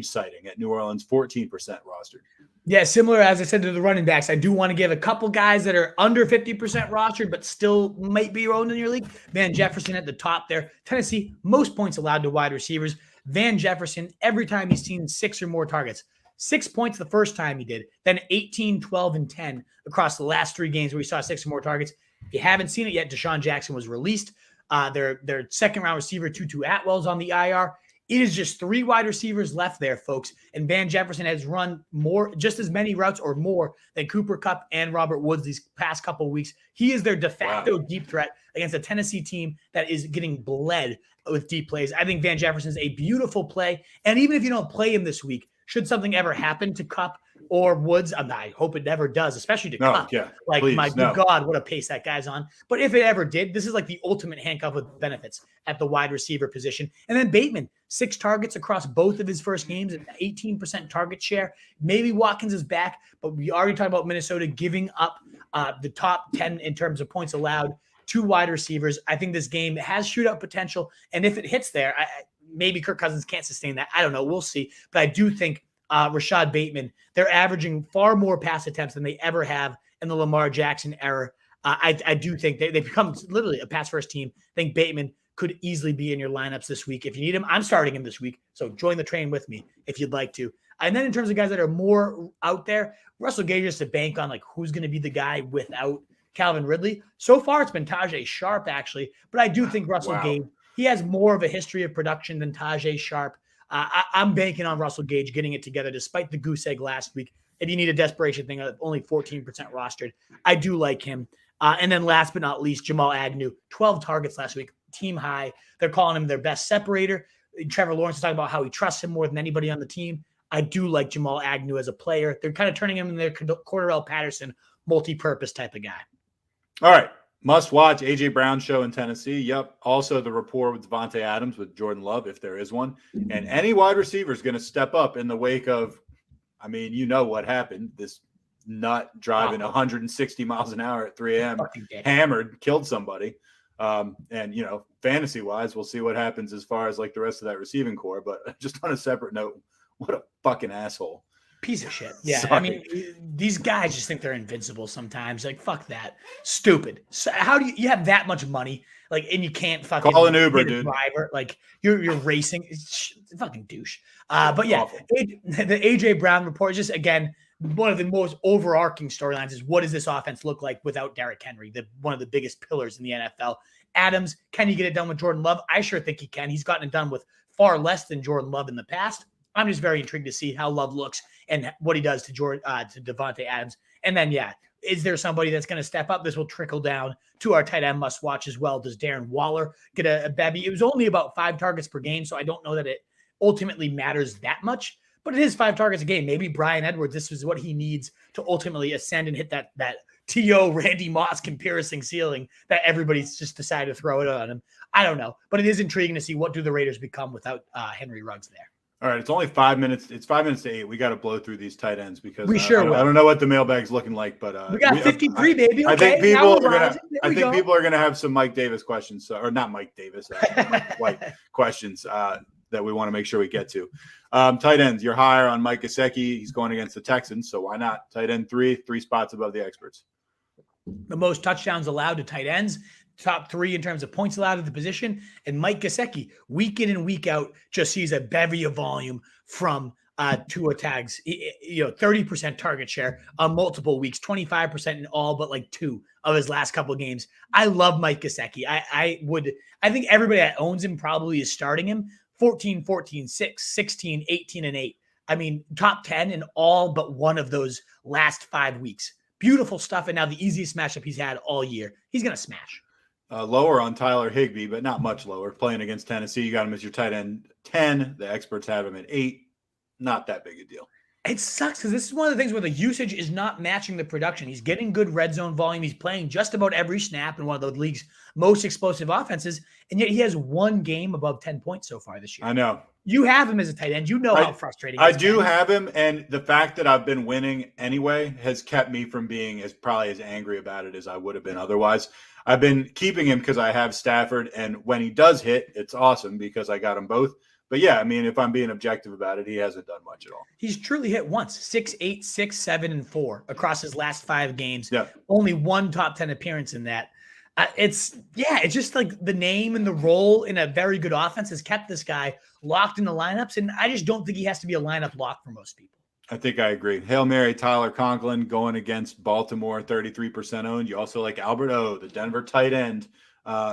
sighting at New Orleans, 14% rostered. Yeah, similar, as I said, to the running backs. I do want to give a couple guys that are under 50% rostered, but still might be owned in your league. Van Jefferson at the top there. Tennessee, most points allowed to wide receivers. Van Jefferson, every time he's seen 6 or more targets. 6 points the first time he did, then 18, 12, and 10 across the last 3 games where we saw 6 or more targets. If you haven't seen it yet, Deshaun Jackson was released. Their second-round receiver, Tutu Atwell's on the IR. It is just 3 wide receivers left there, folks. And Van Jefferson has run just as many routes or more than Cooper Kupp and Robert Woods these past couple of weeks. He is their de facto deep threat against a Tennessee team that is getting bled with deep plays. I think Van Jefferson is a beautiful play. And even if you don't play him this week, should something ever happen to Kupp or Woods, I hope it never does, especially to Kupp. Yeah, like, God, what a pace that guy's on. But if it ever did, this is like the ultimate handcuff with benefits at the wide receiver position. And then Bateman, 6 targets across both of his first games, at 18% target share. Maybe Watkins is back, but we already talked about Minnesota giving up the top 10 in terms of points allowed to wide receivers. I think this game has shootout potential. And if it hits there, maybe Kirk Cousins can't sustain that. I don't know. We'll see. But I do think Rashad Bateman, they're averaging far more pass attempts than they ever have in the Lamar Jackson era. I do think they become literally a pass-first team. I think Bateman could easily be in your lineups this week. If you need him, I'm starting him this week. So join the train with me if you'd like to. And then in terms of guys that are more out there, Russell Gage is to bank on like who's going to be the guy without Calvin Ridley. So far, it's been Tajay Sharp, actually. But I do think Russell Gage, he has more of a history of production than Tajay Sharp. I'm banking on Russell Gage getting it together despite the goose egg last week. If you need a desperation thing, only 14% rostered. I do like him. And then last but not least, Jamal Agnew, 12 targets last week, team high. They're calling him their best separator. Trevor Lawrence is talking about how he trusts him more than anybody on the team. I do like Jamal Agnew as a player. They're kind of turning him into their Cordarrelle Patterson multi-purpose type of guy. All right. Must watch A.J. Brown show in Tennessee. Yep. Also the rapport with Devontae Adams with Jordan Love, if there is one. And any wide receiver is going to step up in the wake of, I mean, you know what happened. This nut driving 160 miles an hour at 3 a.m. hammered, killed somebody. And, you know, fantasy-wise, we'll see what happens as far as like the rest of that receiving core. But just on a separate note, what a fucking asshole. Piece of shit. Yeah. Sorry. I mean, these guys just think they're invincible sometimes. Like, fuck that. Stupid. So how do you have that much money? Like, and you can't fucking call an Uber, dude. Driver. Like, you're racing. It's fucking douche. But yeah, the AJ Brown report is just, again, one of the most overarching storylines is what does this offense look like without Derrick Henry, one of the biggest pillars in the NFL. Adams, can he get it done with Jordan Love? I sure think he can. He's gotten it done with far less than Jordan Love in the past. I'm just very intrigued to see how Love looks and what he does to Devontae Adams. And then, yeah, is there somebody that's going to step up? This will trickle down to our tight end must watch as well. Does Darren Waller get a bevy? It was only about 5 targets per game, so I don't know that it ultimately matters that much. But it is 5 targets a game. Maybe Bryan Edwards, this is what he needs to ultimately ascend and hit that T.O. Randy Moss comparison ceiling that everybody's just decided to throw it on him. I don't know. But it is intriguing to see what do the Raiders become without Henry Ruggs there. All right, it's only 5 minutes. It's 5 minutes to 8. We got to blow through these tight ends because we sure will. I don't know what the mailbag's looking like, but we got 53, baby. Okay, I think people are gonna have some Mike Davis questions, or not Mike Davis, Mike White questions that we want to make sure we get to. Tight ends, you're higher on Mike Goseki. He's going against the Texans, so why not? Tight end 3 spots above the experts. The most touchdowns allowed to tight ends, top 3 in terms of points allowed at the position. And Mike Goseki, week in and week out, just sees a bevy of volume from Tua Tags. 30% target share on multiple weeks, 25% in all but like 2 of his last couple of games. I love Mike Goseki. I think everybody that owns him probably is starting him. 14, 6, 16, 18, and 8. I mean, top 10 in all but one of those last 5 weeks. Beautiful stuff. And now the easiest matchup he's had all year. He's going to smash. Lower on Tyler Higbee, but not much lower. Playing against Tennessee, you got him as your tight end 10. The experts have him at 8. Not that big a deal. It sucks because this is one of the things where the usage is not matching the production. He's getting good red zone volume. He's playing just about every snap in one of the league's most explosive offenses, and yet he has 1 game above 10 points so far this year. I know. You have him as a tight end. You know how frustrating I do have him, and the fact that I've been winning anyway has kept me from being probably as angry about it as I would have been otherwise. I've been keeping him because I have Stafford, and when he does hit, it's awesome because I got them both. But yeah, I mean, if I'm being objective about it, he hasn't done much at all. He's truly hit once, 6, 8, 6, 7, and 4 across his last 5 games. Yeah. Only 1 top 10 appearance in that. It's just like the name and the role in a very good offense has kept this guy locked in the lineups. And I just don't think he has to be a lineup lock for most people. I think I agree. Hail Mary, Tyler Conklin going against Baltimore, 33% owned. You also like Albert O, the Denver tight end.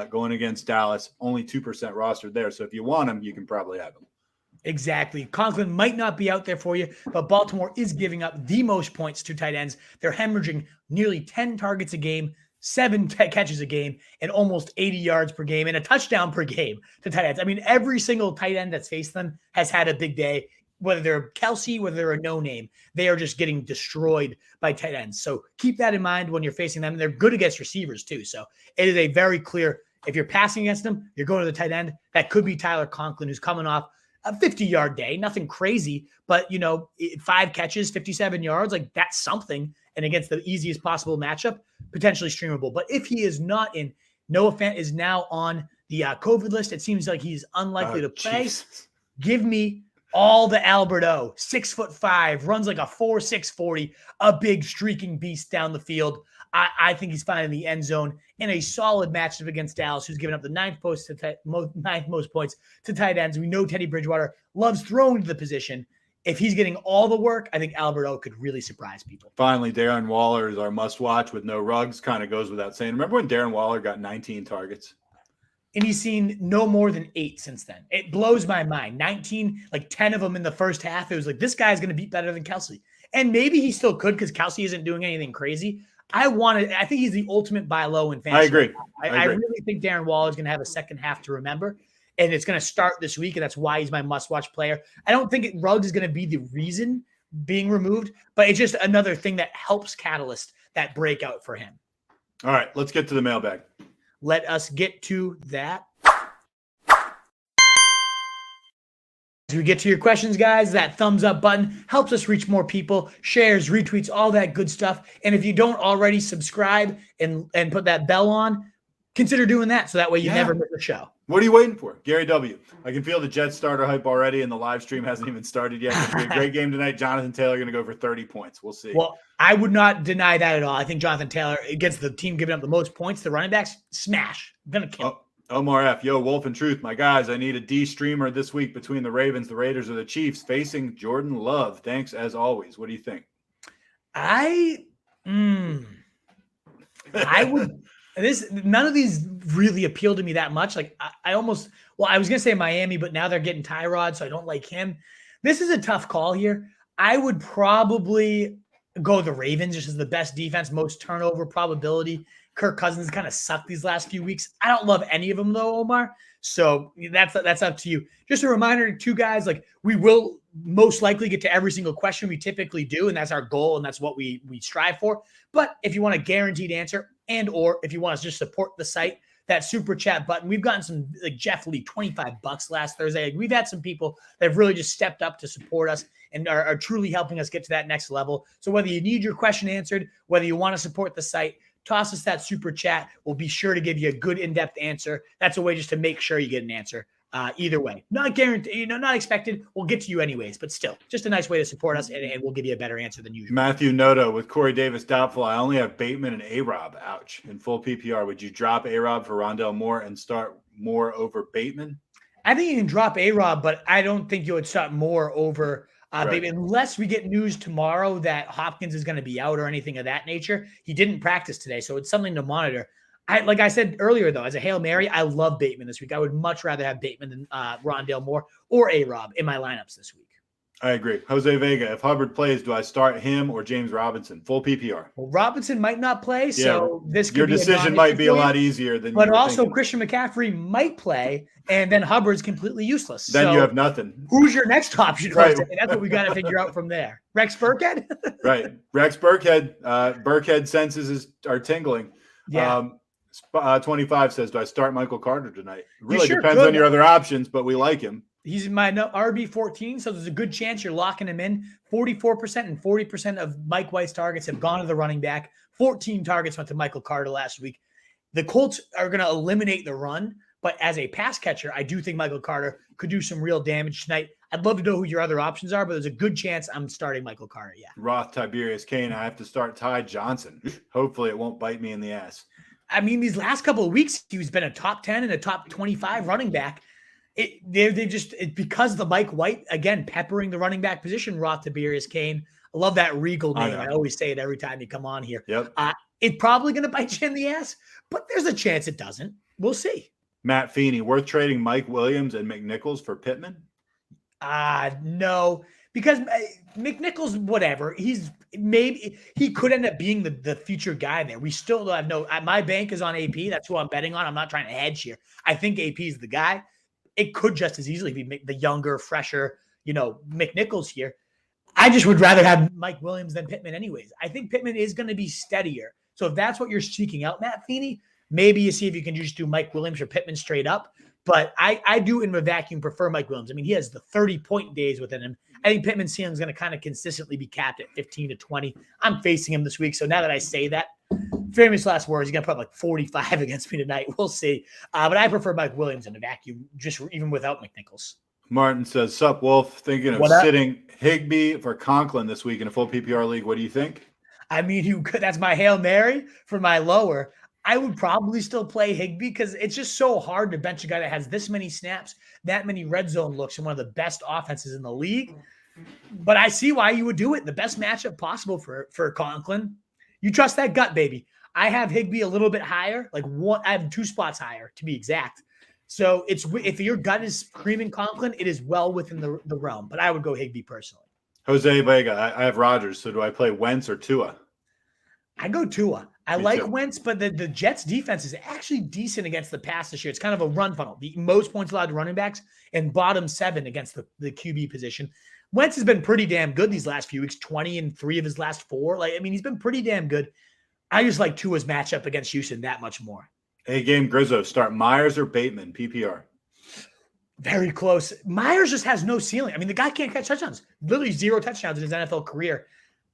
Going against Dallas, only 2% rostered there. So if you want him, you can probably have him. Exactly. Conklin might not be out there for you, but Baltimore is giving up the most points to tight ends. They're hemorrhaging nearly 10 targets a game, 7 catches a game, and almost 80 yards per game and a touchdown per game to tight ends. I mean, every single tight end that's faced them has had a big day. Whether they're Kelsey, whether they're a no-name, they are just getting destroyed by tight ends. So keep that in mind when you're facing them. They're good against receivers too. So it is a very clear, if you're passing against them, you're going to the tight end. That could be Tyler Conklin, who's coming off a 50-yard day. Nothing crazy, but 5 catches, 57 yards, like that's something. And against the easiest possible matchup, potentially streamable. But if he is not in, Noah Fant is now on the COVID list. It seems like he's unlikely to play. Jesus. Give me all the Alberto, 6'5", runs like a 4.6 40, a big streaking beast down the field. I think he's finding the end zone in a solid matchup against Dallas, who's given up the 9th most points to tight ends. We know Teddy Bridgewater loves throwing to the position. If he's getting all the work, I think Alberto could really surprise people. Finally, Darren Waller is our must-watch with no Ruggs. Kind of goes without saying. Remember when Darren Waller got 19 targets? And he's seen no more than 8 since then. It blows my mind. 19, like 10 of them in the first half. It was like, this guy's going to beat better than Kelsey. And maybe he still could because Kelsey isn't doing anything crazy. I think he's the ultimate buy low in fantasy. I agree. I really think Darren Waller is going to have a second half to remember. And it's going to start this week, and that's why he's my must-watch player. I don't think Ruggs is going to be the reason being removed, but it's just another thing that helps catalyst that breakout for him. All right, let's get to the mailbag. Let us get to that. As we get to your questions, guys, that thumbs up button helps us reach more people, shares, retweets, all that good stuff. And if you don't already subscribe and put that bell on, consider doing that so that way you never miss a show. What are you waiting for? Gary W. I can feel the Jets starter hype already, and the live stream hasn't even started yet. It's going to be a great game tonight. Jonathan Taylor going to go for 30 points. We'll see. Well, I would not deny that at all. I think Jonathan Taylor, against the team giving up the most points, the running backs, smash. Going to kill. Omar F. Yo, Wolf and Truth. My guys, I need a D streamer this week between the Ravens, the Raiders, or the Chiefs facing Jordan Love. Thanks, as always. What do you think? I would – none of these really appeal to me that much. Like I was going to say Miami, but now they're getting Tyrod, so I don't like him. This is a tough call here. I would probably go the Ravens just as the best defense, most turnover probability Kirk Cousins kind of sucked these last few weeks. I don't love any of them though, Omar. So that's up to you. Just a reminder to guys, like we will most likely get to every single question we typically do, and that's our goal, and that's what we strive for. But if you want a guaranteed answer, and or if you want to just support the site, that super chat button. We've gotten some, like Jeff Lee, $25 last Thursday. Like, we've had some people that have really just stepped up to support us and are truly helping us get to that next level. So whether you need your question answered, whether you want to support the site, toss us that super chat. We'll be sure to give you a good in-depth answer. That's a way just to make sure you get an answer. Either way, not guaranteed, not expected. We'll get to you anyways, but still, just a nice way to support us, and we'll give you a better answer than usual. Matthew Noto with Corey Davis doubtful. I only have Bateman and A-Rob. Ouch. In full PPR, would you drop A-Rob for Rondell Moore and start Moore over Bateman? I think you can drop A-Rob, but I don't think you would start Moore over Bateman unless we get news tomorrow that Hopkins is going to be out or anything of that nature. He didn't practice today, so it's something to monitor. Like I said earlier, though, as a Hail Mary, I love Bateman this week. I would much rather have Bateman than Rondell Moore or A-Rob in my lineups this week. I agree. Jose Vega, if Hubbard plays, do I start him or James Robinson? Full PPR. Well, Robinson might not play, so this could your decision might be a lot easier than. But also, thinking. Christian McCaffrey might play, and then Hubbard's completely useless. Then you have nothing. Who's your next option? Right. That's what we got to figure out from there. Rex Burkhead. Right, Rex Burkhead. Burkhead senses are tingling. Yeah. 25 says, do I start Michael Carter tonight? It really depends on your other options, but we like him. He's my RB14, so there's a good chance you're locking him in. 44% and 40% of Mike White's targets have gone to the running back. 14 targets went to Michael Carter last week. The Colts are going to eliminate the run, but as a pass catcher, I do think Michael Carter could do some real damage tonight. I'd love to know who your other options are, but there's a good chance I'm starting Michael Carter, yeah. Roth, Tiberius, Kane, I have to start Ty Johnson. Hopefully it won't bite me in the ass. I mean, these last couple of weeks, he's been a top 10 and a top 25 running back. Because the Mike White, again, peppering the running back position, Roth, Tiberius, Kane. I love that Regal name. I always say it every time you come on here. Yep. It's probably going to bite you in the ass, but there's a chance it doesn't. We'll see. Matt Feeney, worth trading Mike Williams and McNichols for Pittman? No, because McNichols, whatever, he could end up being the future guy there. We still have my bank is on AP. That's who I'm betting on. I'm not trying to hedge here. I think AP is the guy. It could just as easily be the younger, fresher, McNichols here. I just would rather have Mike Williams than Pittman anyways. I think Pittman is going to be steadier. So if that's what you're seeking out, Matt Feeney, maybe you see if you can just do Mike Williams or Pittman straight up. But I do in a vacuum prefer Mike Williams. I mean, he has the 30-point days within him. I think Pittman's ceiling is going to kind of consistently be capped at 15 to 20. I'm facing him this week. So now that I say that, famous last words, he's going to put up like 45 against me tonight. We'll see. But I prefer Mike Williams in a vacuum, just even without McNichols. Martin says, sup, Wolf, thinking of sitting Higbee for Conklin this week in a full PPR league. What do you think? I mean, that's my Hail Mary for my lower. I would probably still play Higbee because it's just so hard to bench a guy that has this many snaps, that many red zone looks, and one of the best offenses in the league. But I see why you would do it. The best matchup possible for Conklin. You trust that gut, baby. I have Higbee a little bit higher, I have 2 spots higher to be exact. So if your gut is screaming Conklin, it is well within the realm. But I would go Higbee personally. Jose Vega, I have Rodgers. So do I play Wentz or Tua? I go Tua. I like Wentz, but the Jets defense is actually decent against the pass this year. It's kind of a run funnel. The most points allowed to running backs and bottom 7 against the QB position. Wentz has been pretty damn good these last few weeks, 20 in 3 of his last 4. He's been pretty damn good. I just like Tua's matchup against Houston that much more. Hey, Game Grizzo, start Myers or Bateman, PPR? Very close. Myers just has no ceiling. I mean, the guy can't catch touchdowns. Literally 0 touchdowns in his NFL career.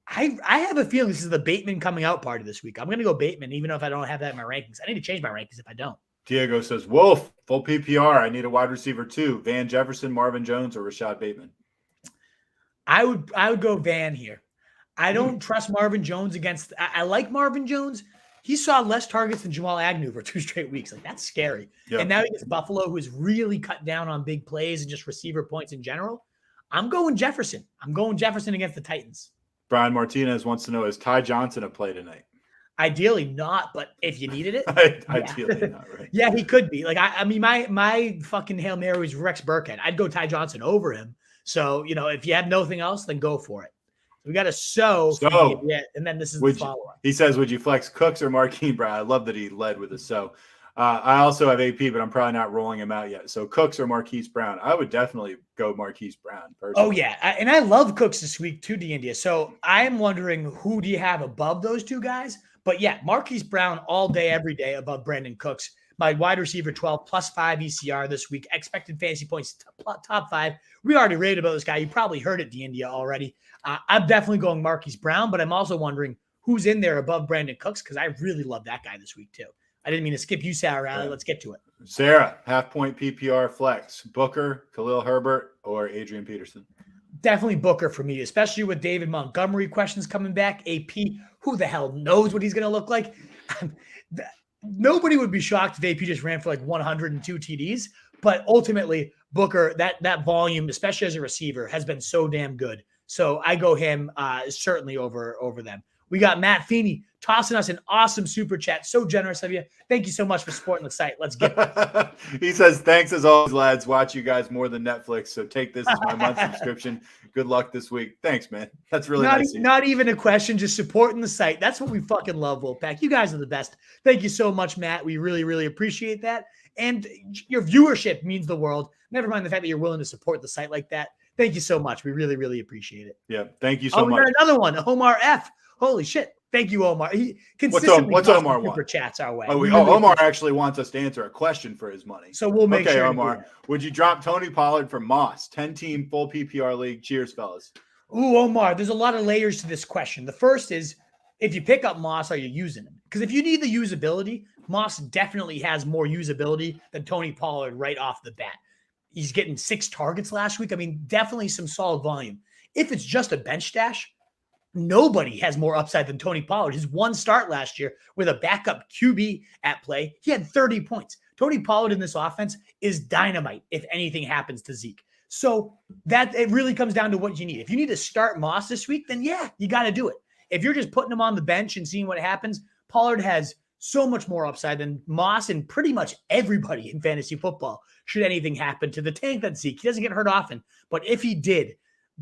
I have a feeling this is the Bateman coming out party this week. I'm going to go Bateman, even if I don't have that in my rankings. I need to change my rankings if I don't. Diego says, Wolf, full PPR. I need a wide receiver too. Van Jefferson, Marvin Jones, or Rashad Bateman? I would go Van here. I don't trust Marvin Jones against – I like Marvin Jones. He saw less targets than Jamal Agnew for 2 straight weeks. That's scary. Yep. And now he gets Buffalo, who has really cut down on big plays and just receiver points in general. I'm going Jefferson. I'm going Jefferson against the Titans. Brian Martinez wants to know, is Ty Johnson a play tonight? Ideally not, but if you needed it. Ideally not, right? Yeah, he could be. I mean, my fucking Hail Mary was Rex Burkhead. I'd go Ty Johnson over him. So, if you have nothing else, then go for it. We got a so. Yeah, and then this is the follow-up. He says, would you flex Cooks or Marquis Brown? I love that he led with a so. I also have AP, but I'm probably not rolling him out yet. So Cooks or Marquis Brown? I would definitely go Marquis Brown personally. Oh, yeah. And I love Cooks this week too, D'India. So I am wondering, who do you have above those two guys? But yeah, Marquis Brown all day, every day above Brandon Cooks. My wide receiver 12 +5 ECR this week. Expected fantasy points top 5. We already rated about this guy. You probably heard it, D'India, already. I'm definitely going Marquis Brown, but I'm also wondering who's in there above Brandon Cooks, because I really love that guy this week too. I didn't mean to skip you, Sarah Riley. Let's get to it. Sarah, half-point PPR flex. Booker, Khalil Herbert, or Adrian Peterson? Definitely Booker for me, especially with David Montgomery questions coming back. AP, who the hell knows what he's going to look like? Nobody would be shocked if AP just ran for like 102 TDs, but ultimately Booker, that volume, especially as a receiver, has been so damn good. So I go him certainly over them. We got Matt Feeney tossing us an awesome super chat. So generous of you. Thank you so much for supporting the site. Let's get it. He says, thanks as always, lads. Watch you guys more than Netflix. So take this as my month subscription. Good luck this week. Thanks, man. That's really nice. Not even a question, just supporting the site. That's what we fucking love, Wolfpack. You guys are the best. Thank you so much, Matt. We really, really appreciate that. And your viewership means the world. Never mind the fact that you're willing to support the site like that. Thank you so much. We really, really appreciate it. Yeah. Thank you so much. We got another one. Omar F. Holy shit. Thank you, Omar. He consistently what's Omar want? Super chats our way. Omar actually wants us to answer a question for his money. So we'll make sure. Okay, Omar. Would you drop Tony Pollard for Moss? 10-team full PPR league. Cheers, fellas. Ooh, Omar, there's a lot of layers to this question. The first is, if you pick up Moss, are you using him? Because if you need the usability, Moss definitely has more usability than Tony Pollard right off the bat. He's getting 6 targets last week. I mean, definitely some solid volume. If it's just a bench stash, nobody has more upside than Tony Pollard. His one start last year with a backup QB at play, he had 30 points. Tony Pollard in this offense is dynamite if anything happens to Zeke. So that it really comes down to what you need. If you need to start Moss this week, then yeah, you got to do it. If you're just putting him on the bench and seeing what happens, Pollard has so much more upside than Moss and pretty much everybody in fantasy football should anything happen to the tank that Zeke. He doesn't get hurt often, but if he did,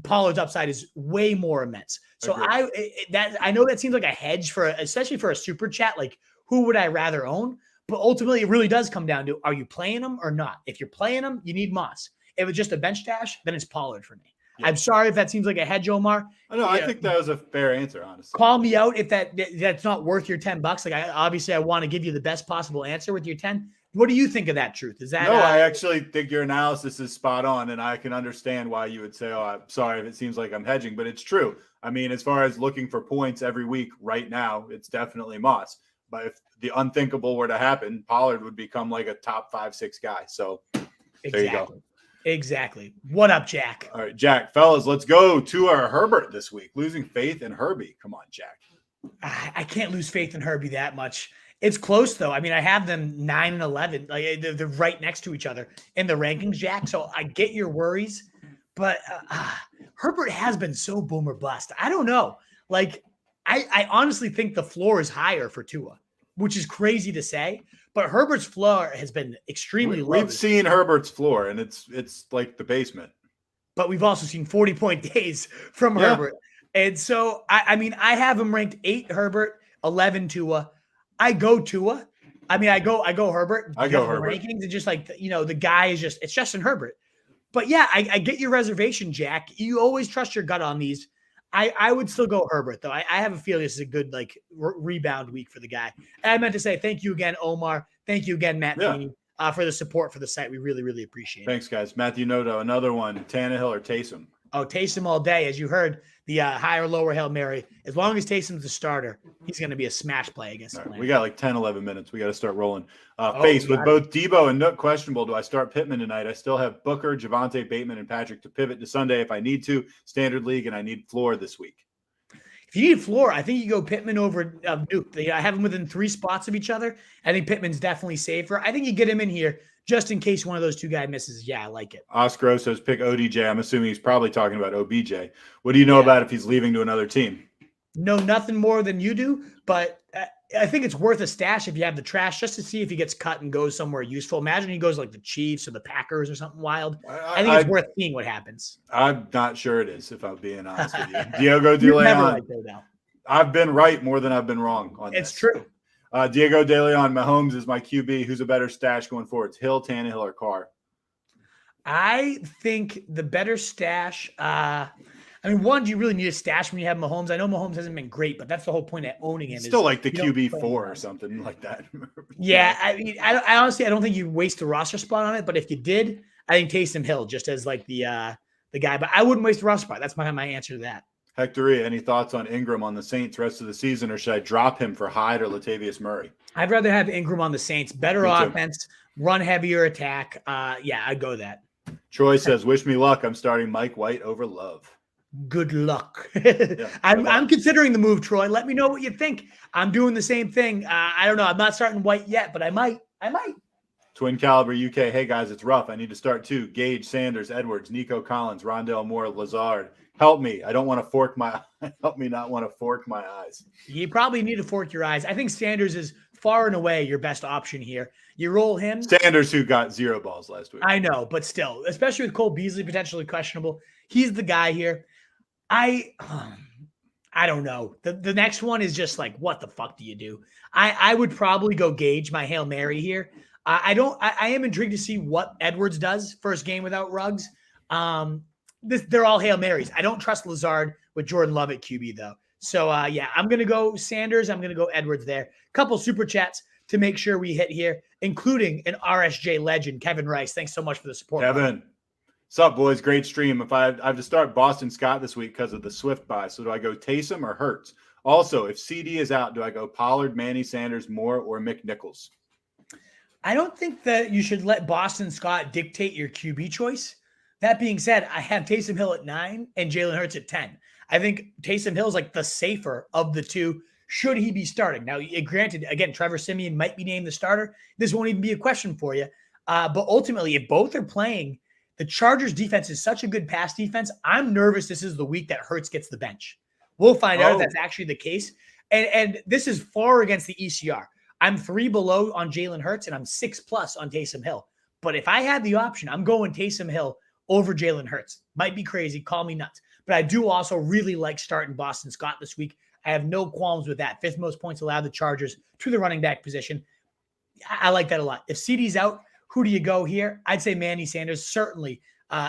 Pollard's upside is way more immense. So I know that seems like a hedge especially for a super chat, like who would I rather own? But ultimately, it really does come down to, are you playing him or not? If you're playing him, you need Moss. If it's just a bench stash, then it's Pollard for me. Yeah. I'm sorry if that seems like a hedge, Omar. I think that was a fair answer, honestly. Call me out if that's not worth your $10. Like I want to give you the best possible answer with your 10. What do you think of that, Truth? Is that no? I actually think your analysis is spot on, and I can understand why you would say, "Oh, I'm sorry if it seems like I'm hedging," but it's true. I mean, as far as looking for points every week, right now, it's definitely Moss. But if the unthinkable were to happen, Pollard would become like a top 5-6 guy. So there you go. Exactly. What up, Jack? All right, Jack, fellas, let's go to our Herbert this week. Losing faith in Herbie. Come on, Jack. I can't lose faith in Herbie that much. It's close, though. I mean, I have them 9 and 11. Like they're right next to each other in the rankings, Jack. So I get your worries, but Herbert has been so boom or bust. I don't know. Like, I honestly think the floor is higher for Tua, which is crazy to say. But Herbert's floor has been extremely low. We've seen Herbert's floor, and it's like the basement. But we've also seen 40-point days from Herbert. And so, I mean, I have him ranked 8 Herbert, 11 Tua. I go Tua. I mean, I go Herbert. I go Herbert. Rankings and just like, the guy is it's Justin Herbert. But yeah, I get your reservation, Jack. You always trust your gut on these. I would still go Herbert, though. I have a feeling this is a good rebound week for the guy. And I meant to say thank you again, Omar. Thank you again, Matt Feeney, for the support for the site. We really, really appreciate it. Thanks, guys. Matthew Noto, another one. Tannehill or Taysom? Oh, Taysom all day. As you heard, the higher, lower Hail Mary. As long as Taysom's the starter, he's going to be a smash play against Atlanta. We got like 10, 11 minutes. We got to start rolling. With both Debo and Nook questionable, do I start Pittman tonight? I still have Booker, Javonte, Bateman, and Patrick to pivot to Sunday if I need to. Standard league, and I need floor this week. If you need floor, I think you go Pittman over Nuke. I have them within 3 spots of each other. I think Pittman's definitely safer. I think you get him in here just in case one of those 2 guys misses. Yeah, I like it. Oscar says pick ODJ. I'm assuming he's probably talking about OBJ. What do you know about if he's leaving to another team? No, nothing more than you do. But I think it's worth a stash if you have the trash just to see if he gets cut and goes somewhere useful. Imagine he goes like the Chiefs or the Packers or something wild. I think it's worth seeing what happens. I'm not sure it is, if I'm being honest with you. Diego De You're never Leon. right there now. I've been right more than I've been wrong on this. It's true. Diego De Leon, Mahomes is my QB. Who's a better stash going forward? It's Hill, Tannehill, or Carr? I think the better stash. One, do you really need a stash when you have Mahomes? I know Mahomes hasn't been great, but that's the whole point of owning him. Still like the QB4 or something like that. Yeah, I honestly don't think you waste a roster spot on it. But if you did, I think Taysom Hill just as like the guy. But I wouldn't waste a roster spot. That's my answer to that. Hector, any thoughts on Ingram on the Saints rest of the season, or should I drop him for Hyde or Latavius Murray? I'd rather have Ingram on the Saints. Better offense, run heavier attack. Yeah, I'd go that. Troy says, "Wish me luck. I'm starting Mike White over Love." Good luck. I'm considering the move, Troy. Let me know what you think. I'm doing the same thing. I don't know. I'm not starting White yet, but I might. Twin Caliber UK. Hey guys, it's rough. I need to start too. Gage, Sanders, Edwards, Nico Collins, Rondell Moore, Lazard. Help me. I don't want to fork my. Help me not want to fork my eyes. You probably need to fork your eyes. I think Sanders is far and away your best option here. You roll him. Sanders, who got 0 balls last week. I know, but still, especially with Cole Beasley potentially questionable, he's the guy here. I don't know. The next one is just like, what the fuck do you do? I would probably go Gage, my Hail Mary here. I am intrigued to see what Edwards does first game without Ruggs. They're all Hail Marys. I don't trust Lazard with Jordan Love at QB though. So I'm going to go Sanders. I'm going to go Edwards there. Couple super chats to make sure we hit here, including an RSJ legend, Kevin Rice. Thanks so much for the support. Kevin. What's up, boys? Great stream. If I have to start Boston Scott this week because of the Swift buy, so do I go Taysom or Hurts? Also, if CD is out, do I go Pollard, Manny, Sanders, Moore, or McNichols? I don't think that you should let Boston Scott dictate your QB choice. That being said, I have Taysom Hill at 9 and Jalen Hurts at 10. I think Taysom Hill is like the safer of the two. Should he be starting? Now, granted, again, Trevor Siemian might be named the starter. This won't even be a question for you. But ultimately, if both are playing, the Chargers defense is such a good pass defense. I'm nervous this is the week that Hurts gets the bench. We'll find out if that's actually the case. And this is far against the ECR. I'm 3 below on Jalen Hurts, and I'm 6+ on Taysom Hill. But if I had the option, I'm going Taysom Hill over Jalen Hurts. Might be crazy. Call me nuts. But I do also really like starting Boston Scott this week. I have no qualms with that. 5th most points allowed the Chargers to the running back position. I like that a lot. If CD's out, who do you go here? I'd say Manny Sanders, certainly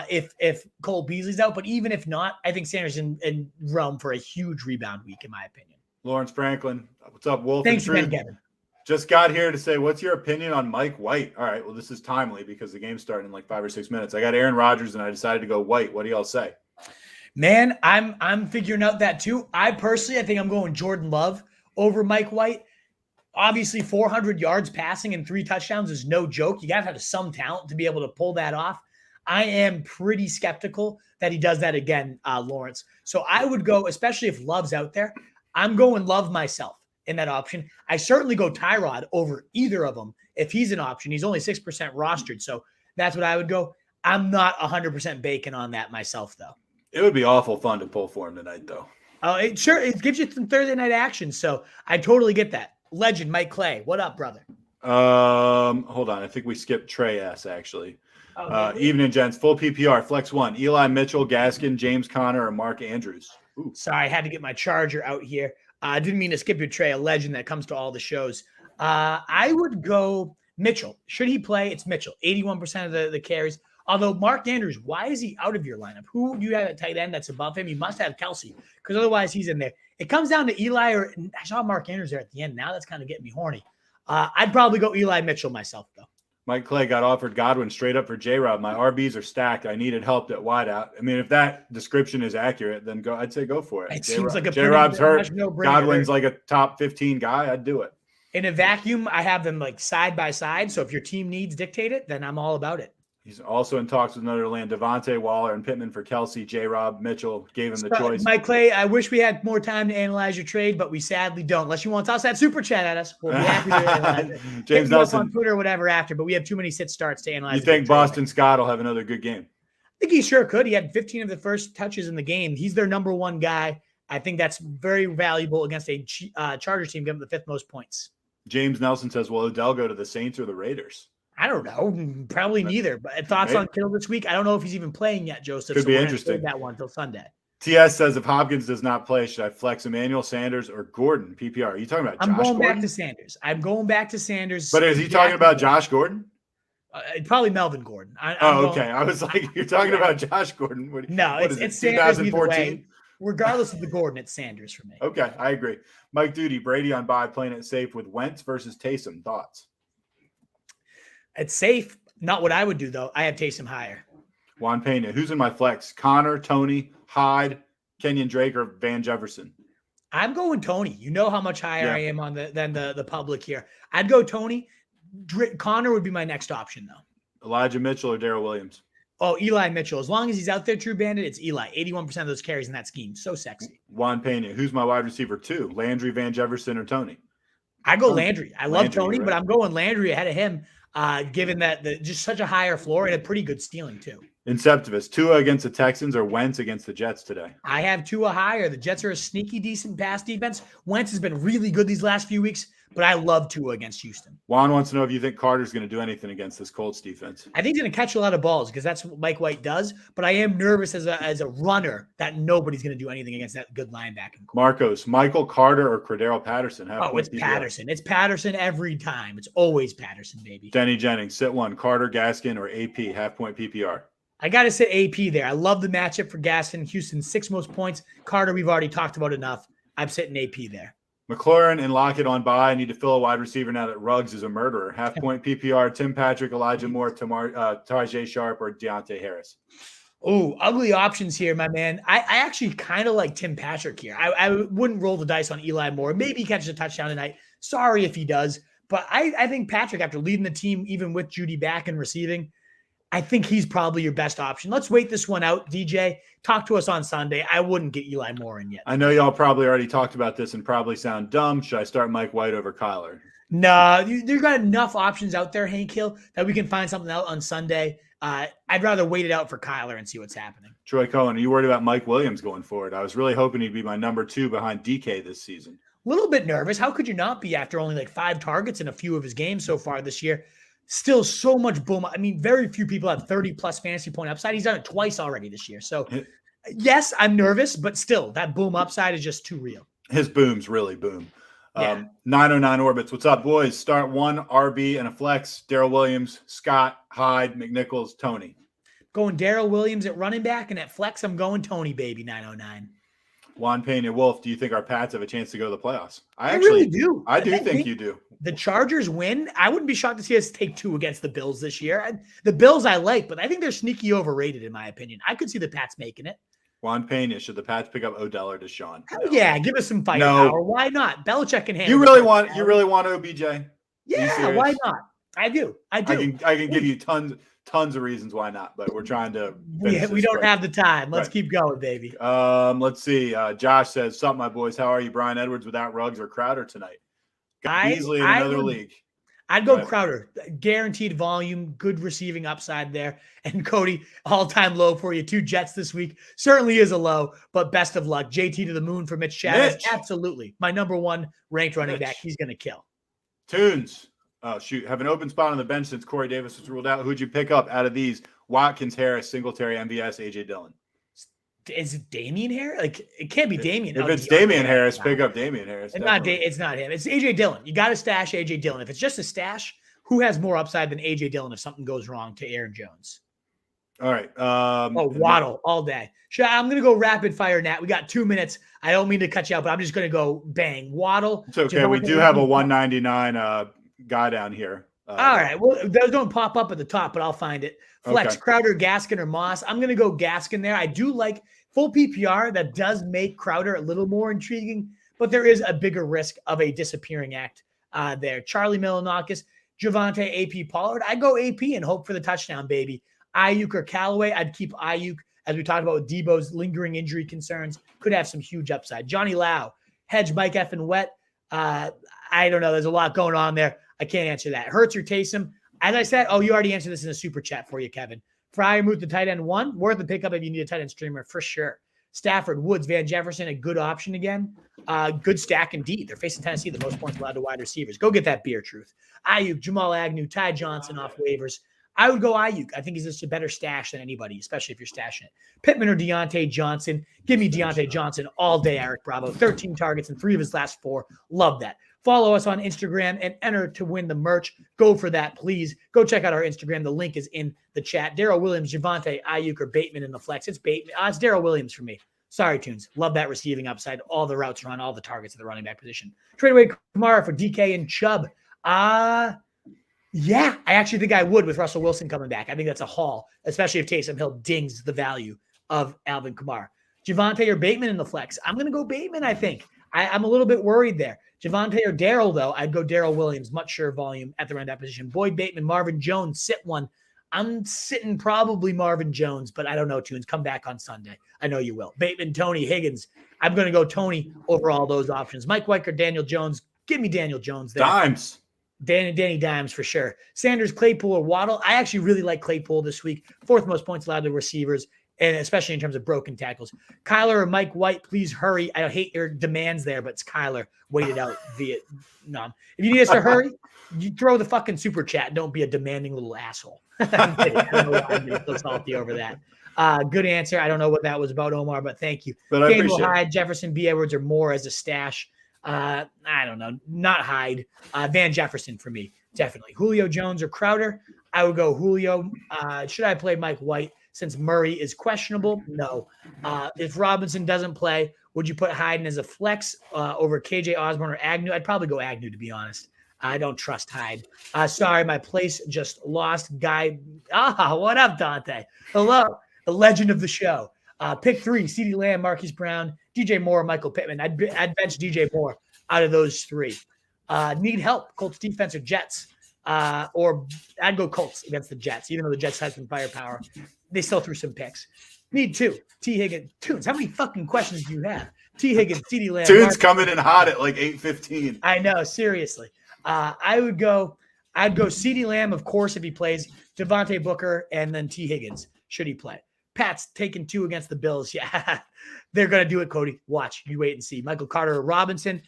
if Cole Beasley's out. But even if not, I think Sanders in realm for a huge rebound week, in my opinion. Lawrence Franklin. What's up, Wolf? Thanks again, Kevin. Just got here to say, what's your opinion on Mike White? All right, well, this is timely because the game's starting in like 5 or 6 minutes. I got Aaron Rodgers, and I decided to go White. What do y'all say? Man, I'm figuring out that too. I think I'm going Jordan Love over Mike White. Obviously, 400 yards passing and 3 touchdowns is no joke. You got to have some talent to be able to pull that off. I am pretty skeptical that he does that again, Lawrence. So I would go, especially if Love's out there, I'm going Love myself in that option. I certainly go Tyrod over either of them if he's an option. He's only 6% rostered, so that's what I would go. I'm not 100% baking on that myself, though. It would be awful fun to pull for him tonight, though. Oh, it gives you some Thursday night action, so I totally get that. Legend Mike Clay, what up, brother? Hold on. I think we skipped Trey S. actually. Evening, gents. Full PPR. Flex 1. Eli Mitchell, Gaskin, James Conner, or Mark Andrews. Ooh. Sorry, I had to get my charger out here. I didn't mean to skip your Trey, a legend that comes to all the shows. I would go Mitchell. Should he play? It's Mitchell. 81% of the carries. Although Mark Andrews, why is he out of your lineup? Who do you have at tight end that's above him? You must have Kelsey, because otherwise he's in there. It comes down to Eli, or I saw Mark Andrews there at the end. Now that's kind of getting me horny. I'd probably go Eli Mitchell myself, though. Mike Clay got offered Godwin straight up for J-Rob. My RBs are stacked. I needed help at wideout. I mean, if that description is accurate, then I'd say go for it. It seems like a J-Rob's hurt. No-brainer. Godwin's like a top 15 guy. I'd do it. In a vacuum, I have them like side by side. So if your team needs dictate it, then I'm all about it. He's also in talks with another land. Devontae, Waller, and Pittman for Kelsey. J-Rob, Mitchell gave him the choice. Mike Clay, I wish we had more time to analyze your trade, but we sadly don't. Unless you want to toss that super chat at us, we'll be happy to analyze it. James Nelson on Twitter or whatever after, but we have too many sit starts to analyze. You think Boston Scott will have another good game? I think he sure could. He had 15 of the first touches in the game. He's their number one guy. I think that's very valuable against a Chargers team, giving them the 5th most points. James Nelson says, will Odell go to the Saints or the Raiders? I don't know. Probably neither. But thoughts on Kittle this week? I don't know if he's even playing yet, Joseph. Could be interesting. That one until Sunday. TS says, if Hopkins does not play, should I flex Emmanuel Sanders or Gordon? PPR. Are you talking about Josh Gordon? I'm going back to Sanders. I'm going back to Sanders. But is he talking about Josh Gordon? Probably Melvin Gordon. Okay. I was like, you're talking about Josh Gordon. No, it's Sanders 2014. Regardless of the Gordon, it's Sanders for me. Okay, I agree. Mike Duty, Brady on bye, playing it safe with Wentz versus Taysom. Thoughts? It's safe. Not what I would do, though. I have Taysom higher. Juan Pena, who's in my flex? Connor, Tony, Hyde, Kenyon Drake, or Van Jefferson? I'm going Tony. You know how much higher I am on than the public here. I'd go Tony. Connor would be my next option, though. Elijah Mitchell or Daryl Williams? Oh, Eli Mitchell. As long as he's out there, True Bandit, it's Eli. 81% of those carries in that scheme. So sexy. Juan Pena, who's my wide receiver 2? Landry, Van Jefferson, or Tony? I go Landry. I love Tony, right? But I'm going Landry ahead of him, given that just such a higher floor and a pretty good stealing, too. Inceptivus, Tua against the Texans or Wentz against the Jets today? I have Tua higher. The Jets are a sneaky, decent pass defense. Wentz has been really good these last few weeks, but I love Tua against Houston. Juan wants to know if you think Carter's going to do anything against this Colts defense. I think he's going to catch a lot of balls because that's what Mike White does, but I am nervous as a runner that nobody's going to do anything against that good linebacking. Marcos, Michael Carter or Cordero Patterson? It's Patterson. It's Patterson every time. It's always Patterson, baby. Denny Jennings, sit 1, Carter, Gaskin, or AP, half-point PPR? I got to sit AP there. I love the matchup for Gaskin. Houston, 6 most points. Carter, we've already talked about enough. I'm sitting AP there. McLaurin and Lockett on bye. I need to fill a wide receiver now that Ruggs is a murderer. Half-point PPR, Tim Patrick, Elijah Moore, Tajay Sharp, or Deontay Harris? Oh, ugly options here, my man. I actually kind of like Tim Patrick here. I wouldn't roll the dice on Eli Moore. Maybe he catches a touchdown tonight. Sorry if he does. But I think Patrick, after leading the team, even with Judy back and receiving, I think he's probably your best option. Let's wait this one out, DJ. Talk to us on Sunday. I wouldn't get Eli Moore in yet. I know y'all probably already talked about this and probably sound dumb. Should I start Mike White over Kyler? No, you've got enough options out there, Hank Hill, that we can find something out on Sunday. I'd rather wait it out for Kyler and see what's happening. Troy Cohen, are you worried about Mike Williams going forward? I was really hoping he'd be my number 2 behind DK this season. A little bit nervous. How could you not be after only like 5 targets in a few of his games so far this year? Still so much boom. I mean, very few people have 30-plus fantasy point upside. He's done it twice already this year. So, yes, I'm nervous, but still, that boom upside is just too real. His booms really boom. Yeah. 909 Orbits. What's up, boys? Start 1 RB and a flex. Daryl Williams, Scott, Hyde, McNichols, Tony. Going Daryl Williams at running back, and at flex, I'm going Tony, baby, 909. Juan Pena Wolf, do you think our Pats have a chance to go to the playoffs? I really do. I do think you do. The Chargers win. I wouldn't be shocked to see us take 2 against the Bills this year. The Bills I like, but I think they're sneaky overrated in my opinion. I could see the Pats making it. Juan Pena, should the Pats pick up Odell or Deshaun? Hell yeah, give us some firepower. Why not? Belichick can handle. You really want OBJ? Yeah, why not? I do. I can give you tons of reasons why not, but we're trying to. We don't have the time. Let's keep going, baby. Let's see. Josh says, "Sup, my boys? How are you, Brian Edwards without Ruggs or Crowder tonight?" Got Beasley in another league. I'd go Crowder. Guaranteed volume, good receiving upside there. And Cody, all-time low for you. 2 Jets this week. Certainly is a low, but best of luck. JT to the moon for Mitch Chavez. Absolutely. My number 1 ranked running back. He's going to kill. Tunes. Oh, shoot. Have an open spot on the bench since Corey Davis was ruled out. Who'd you pick up out of these? Watkins, Harris, Singletary, MVS, AJ Dillon. Is it Damian Harris? Like, it can't be Damian. If it's Damian Harris, pick up Damian Harris. It's not him. It's AJ Dillon. You got to stash AJ Dillon. If it's just a stash, who has more upside than AJ Dillon if something goes wrong to Aaron Jones? All right. Waddle all day. Sure, I'm going to go rapid fire, Nat. We got 2 minutes. I don't mean to cut you out, but I'm just going to go bang. Waddle. It's okay. We do have a 199 guy down here. All right. Well, those don't pop up at the top, but I'll find it. Flex, okay. Crowder, Gaskin, or Moss. I'm going to go Gaskin there. I do like full PPR. That does make Crowder a little more intriguing, but there is a bigger risk of a disappearing act there. Charlie Milanakis, Javonte, AP Pollard. I go AP and hope for the touchdown, baby. Ayuk or Callaway. I'd keep Ayuk, as we talked about with Debo's lingering injury concerns. Could have some huge upside. Johnny Lau, hedge Mike effing wet. I don't know. There's a lot going on there. I can't answer that. Hurts or Taysom. As I said, you already answered this in a super chat for you, Kevin. Freiermuth, the tight end 1. Worth the pickup if you need a tight end streamer for sure. Stafford, Woods, Van Jefferson, a good option again. Good stack indeed. They're facing Tennessee, the most points allowed to wide receivers. Go get that beer, Truth. Ayuk, Jamal Agnew, Ty Johnson off waivers. I would go Ayuk. I think he's just a better stash than anybody, especially if you're stashing it. Pittman or Deontay Johnson. Give me Deontay Johnson all day, Eric Bravo. 13 targets in 3 of his last 4. Love that. Follow us on Instagram and enter to win the merch. Go for that, please. Go check out our Instagram. The link is in the chat. Daryl Williams, Javonte, Ayuk, or Bateman in the flex. It's Bateman. It's Daryl Williams for me. Sorry, Tunes. Love that receiving upside. All the routes run, all the targets at the running back position. Trade away Kamara for DK and Chubb. Yeah, I actually think I would with Russell Wilson coming back. I think that's a haul, especially if Taysom Hill dings the value of Alvin Kamara. Javonte or Bateman in the flex. I'm going to go Bateman, I think. I'm a little bit worried there. Javonte or Daryl, though, I'd go Daryl Williams, much sure volume at the running back position. Boyd Bateman, Marvin Jones, sit one. I'm sitting probably Marvin Jones, but I don't know, Tunes. Come back on Sunday. I know you will. Bateman, Tony, Higgins. I'm going to go Tony over all those options. Mike White or Daniel Jones. Give me Daniel Jones there. Dimes. Danny Dimes for sure. Sanders, Claypool, or Waddle. I actually really like Claypool this week. 4th most points allowed to receivers, and especially in terms of broken tackles. Kyler or Mike White, please hurry. I hate your demands there, but it's Kyler. Wait it out Vietnam. If you need us to hurry, you throw the fucking super chat. Don't be a demanding little asshole. I'm kidding. I don't know why I'm getting so salty over that. Good answer. I don't know what that was about, Omar, but thank you. But I appreciate Hyde, Jefferson, B. Edwards, or more as a stash. I don't know. Not Hyde. Van Jefferson for me, definitely. Julio Jones or Crowder. I would go Julio. Should I play Mike White since Murray is questionable? No. If Robinson doesn't play, would you put Hyde as a flex over KJ Osborne or Agnew? I'd probably go Agnew, to be honest. I don't trust Hyde. Sorry, my place just lost. Guy. What up, Dante? Hello. The legend of the show. Pick 3, CeeDee Lamb, Marquis Brown, DJ Moore, Michael Pittman. I'd bench DJ Moore out of those 3. Need help, Colts defense or Jets. Or I'd go Colts against the Jets, even though the Jets had some firepower. They still threw some picks. Need 2. T. Higgins. Tunes, how many fucking questions do you have? T. Higgins, CeeDee Lamb. Tunes coming in hot at like 8:15. I know, seriously. I'd go CeeDee Lamb, of course, if he plays. Devante Booker, and then T. Higgins, should he play. Pat's taking 2 against the Bills. Yeah, they're going to do it, Cody. Watch. You wait and see. Michael Carter or Robinson.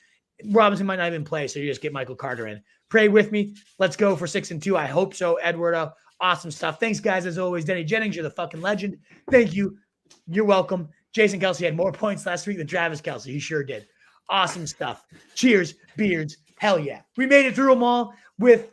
Robinson might not even play, so you just get Michael Carter in. Pray with me. Let's go for 6-2. I hope so, Eduardo. Awesome stuff. Thanks, guys, as always. Denny Jennings, you're the fucking legend. Thank you. You're welcome. Jason Kelsey had more points last week than Travis Kelsey. He sure did. Awesome stuff. Cheers, beards. Hell yeah. We made it through them all with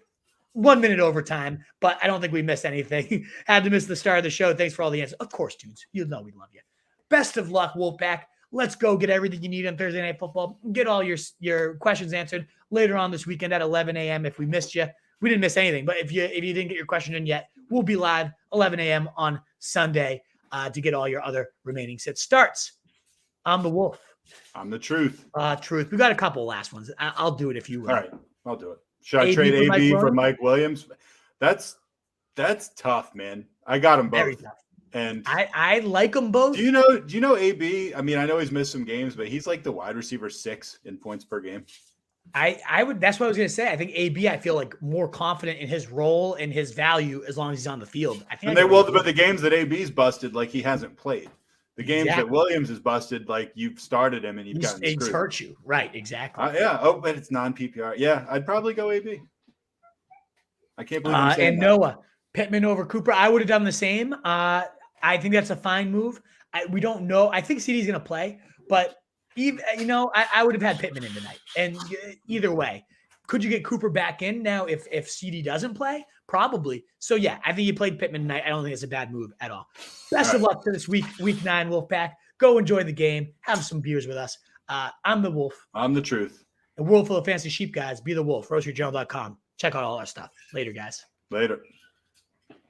1 minute overtime, but I don't think we missed anything. Had to miss the start of the show. Thanks for all the answers. Of course, Tunes. You know we love you. Best of luck, Wolfpack. Let's go get everything you need on Thursday Night Football. Get all your questions answered later on this weekend at 11 a.m. If we missed you, we didn't miss anything. But if you didn't get your question in yet, we'll be live 11 a.m. on Sunday to get all your other remaining sits. Starts. I'm the Wolf. I'm the Truth. Truth. We got a couple last ones. I'll do it if you will. All right, I'll do it. Should I trade AB for Mike Williams? That's tough, man. I got them both. Very tough. And I like them both. Do you know AB? I mean, I know he's missed some games, but he's like the wide receiver 6 in points per game. I would. That's what I was gonna say. I think AB. I feel like more confident in his role and his value as long as he's on the field. I think. But the games that AB's busted, like he hasn't played. The games that Williams is busted, like you've started him and you've gotten screwed. It's hurt you, right? Exactly. Yeah. Oh, but it's non-PPR. Yeah, I'd probably go AB. I can't believe I'm saying and that. Noah Pittman over Cooper. I would have done the same. I think that's a fine move. We don't know. I think CeeDee's going to play, but even I would have had Pittman in tonight. And either way, could you get Cooper back in now if CeeDee doesn't play? Probably. So yeah, I think you played Pittman tonight. I don't think it's a bad move at all. Best of luck to this week 9 Wolfpack. Go enjoy the game. Have some beers with us. I'm the Wolf. I'm the Truth. A world full of fancy sheep guys. Be the Wolf. RoastYourJournal.com. Check out all our stuff. Later, guys. Later.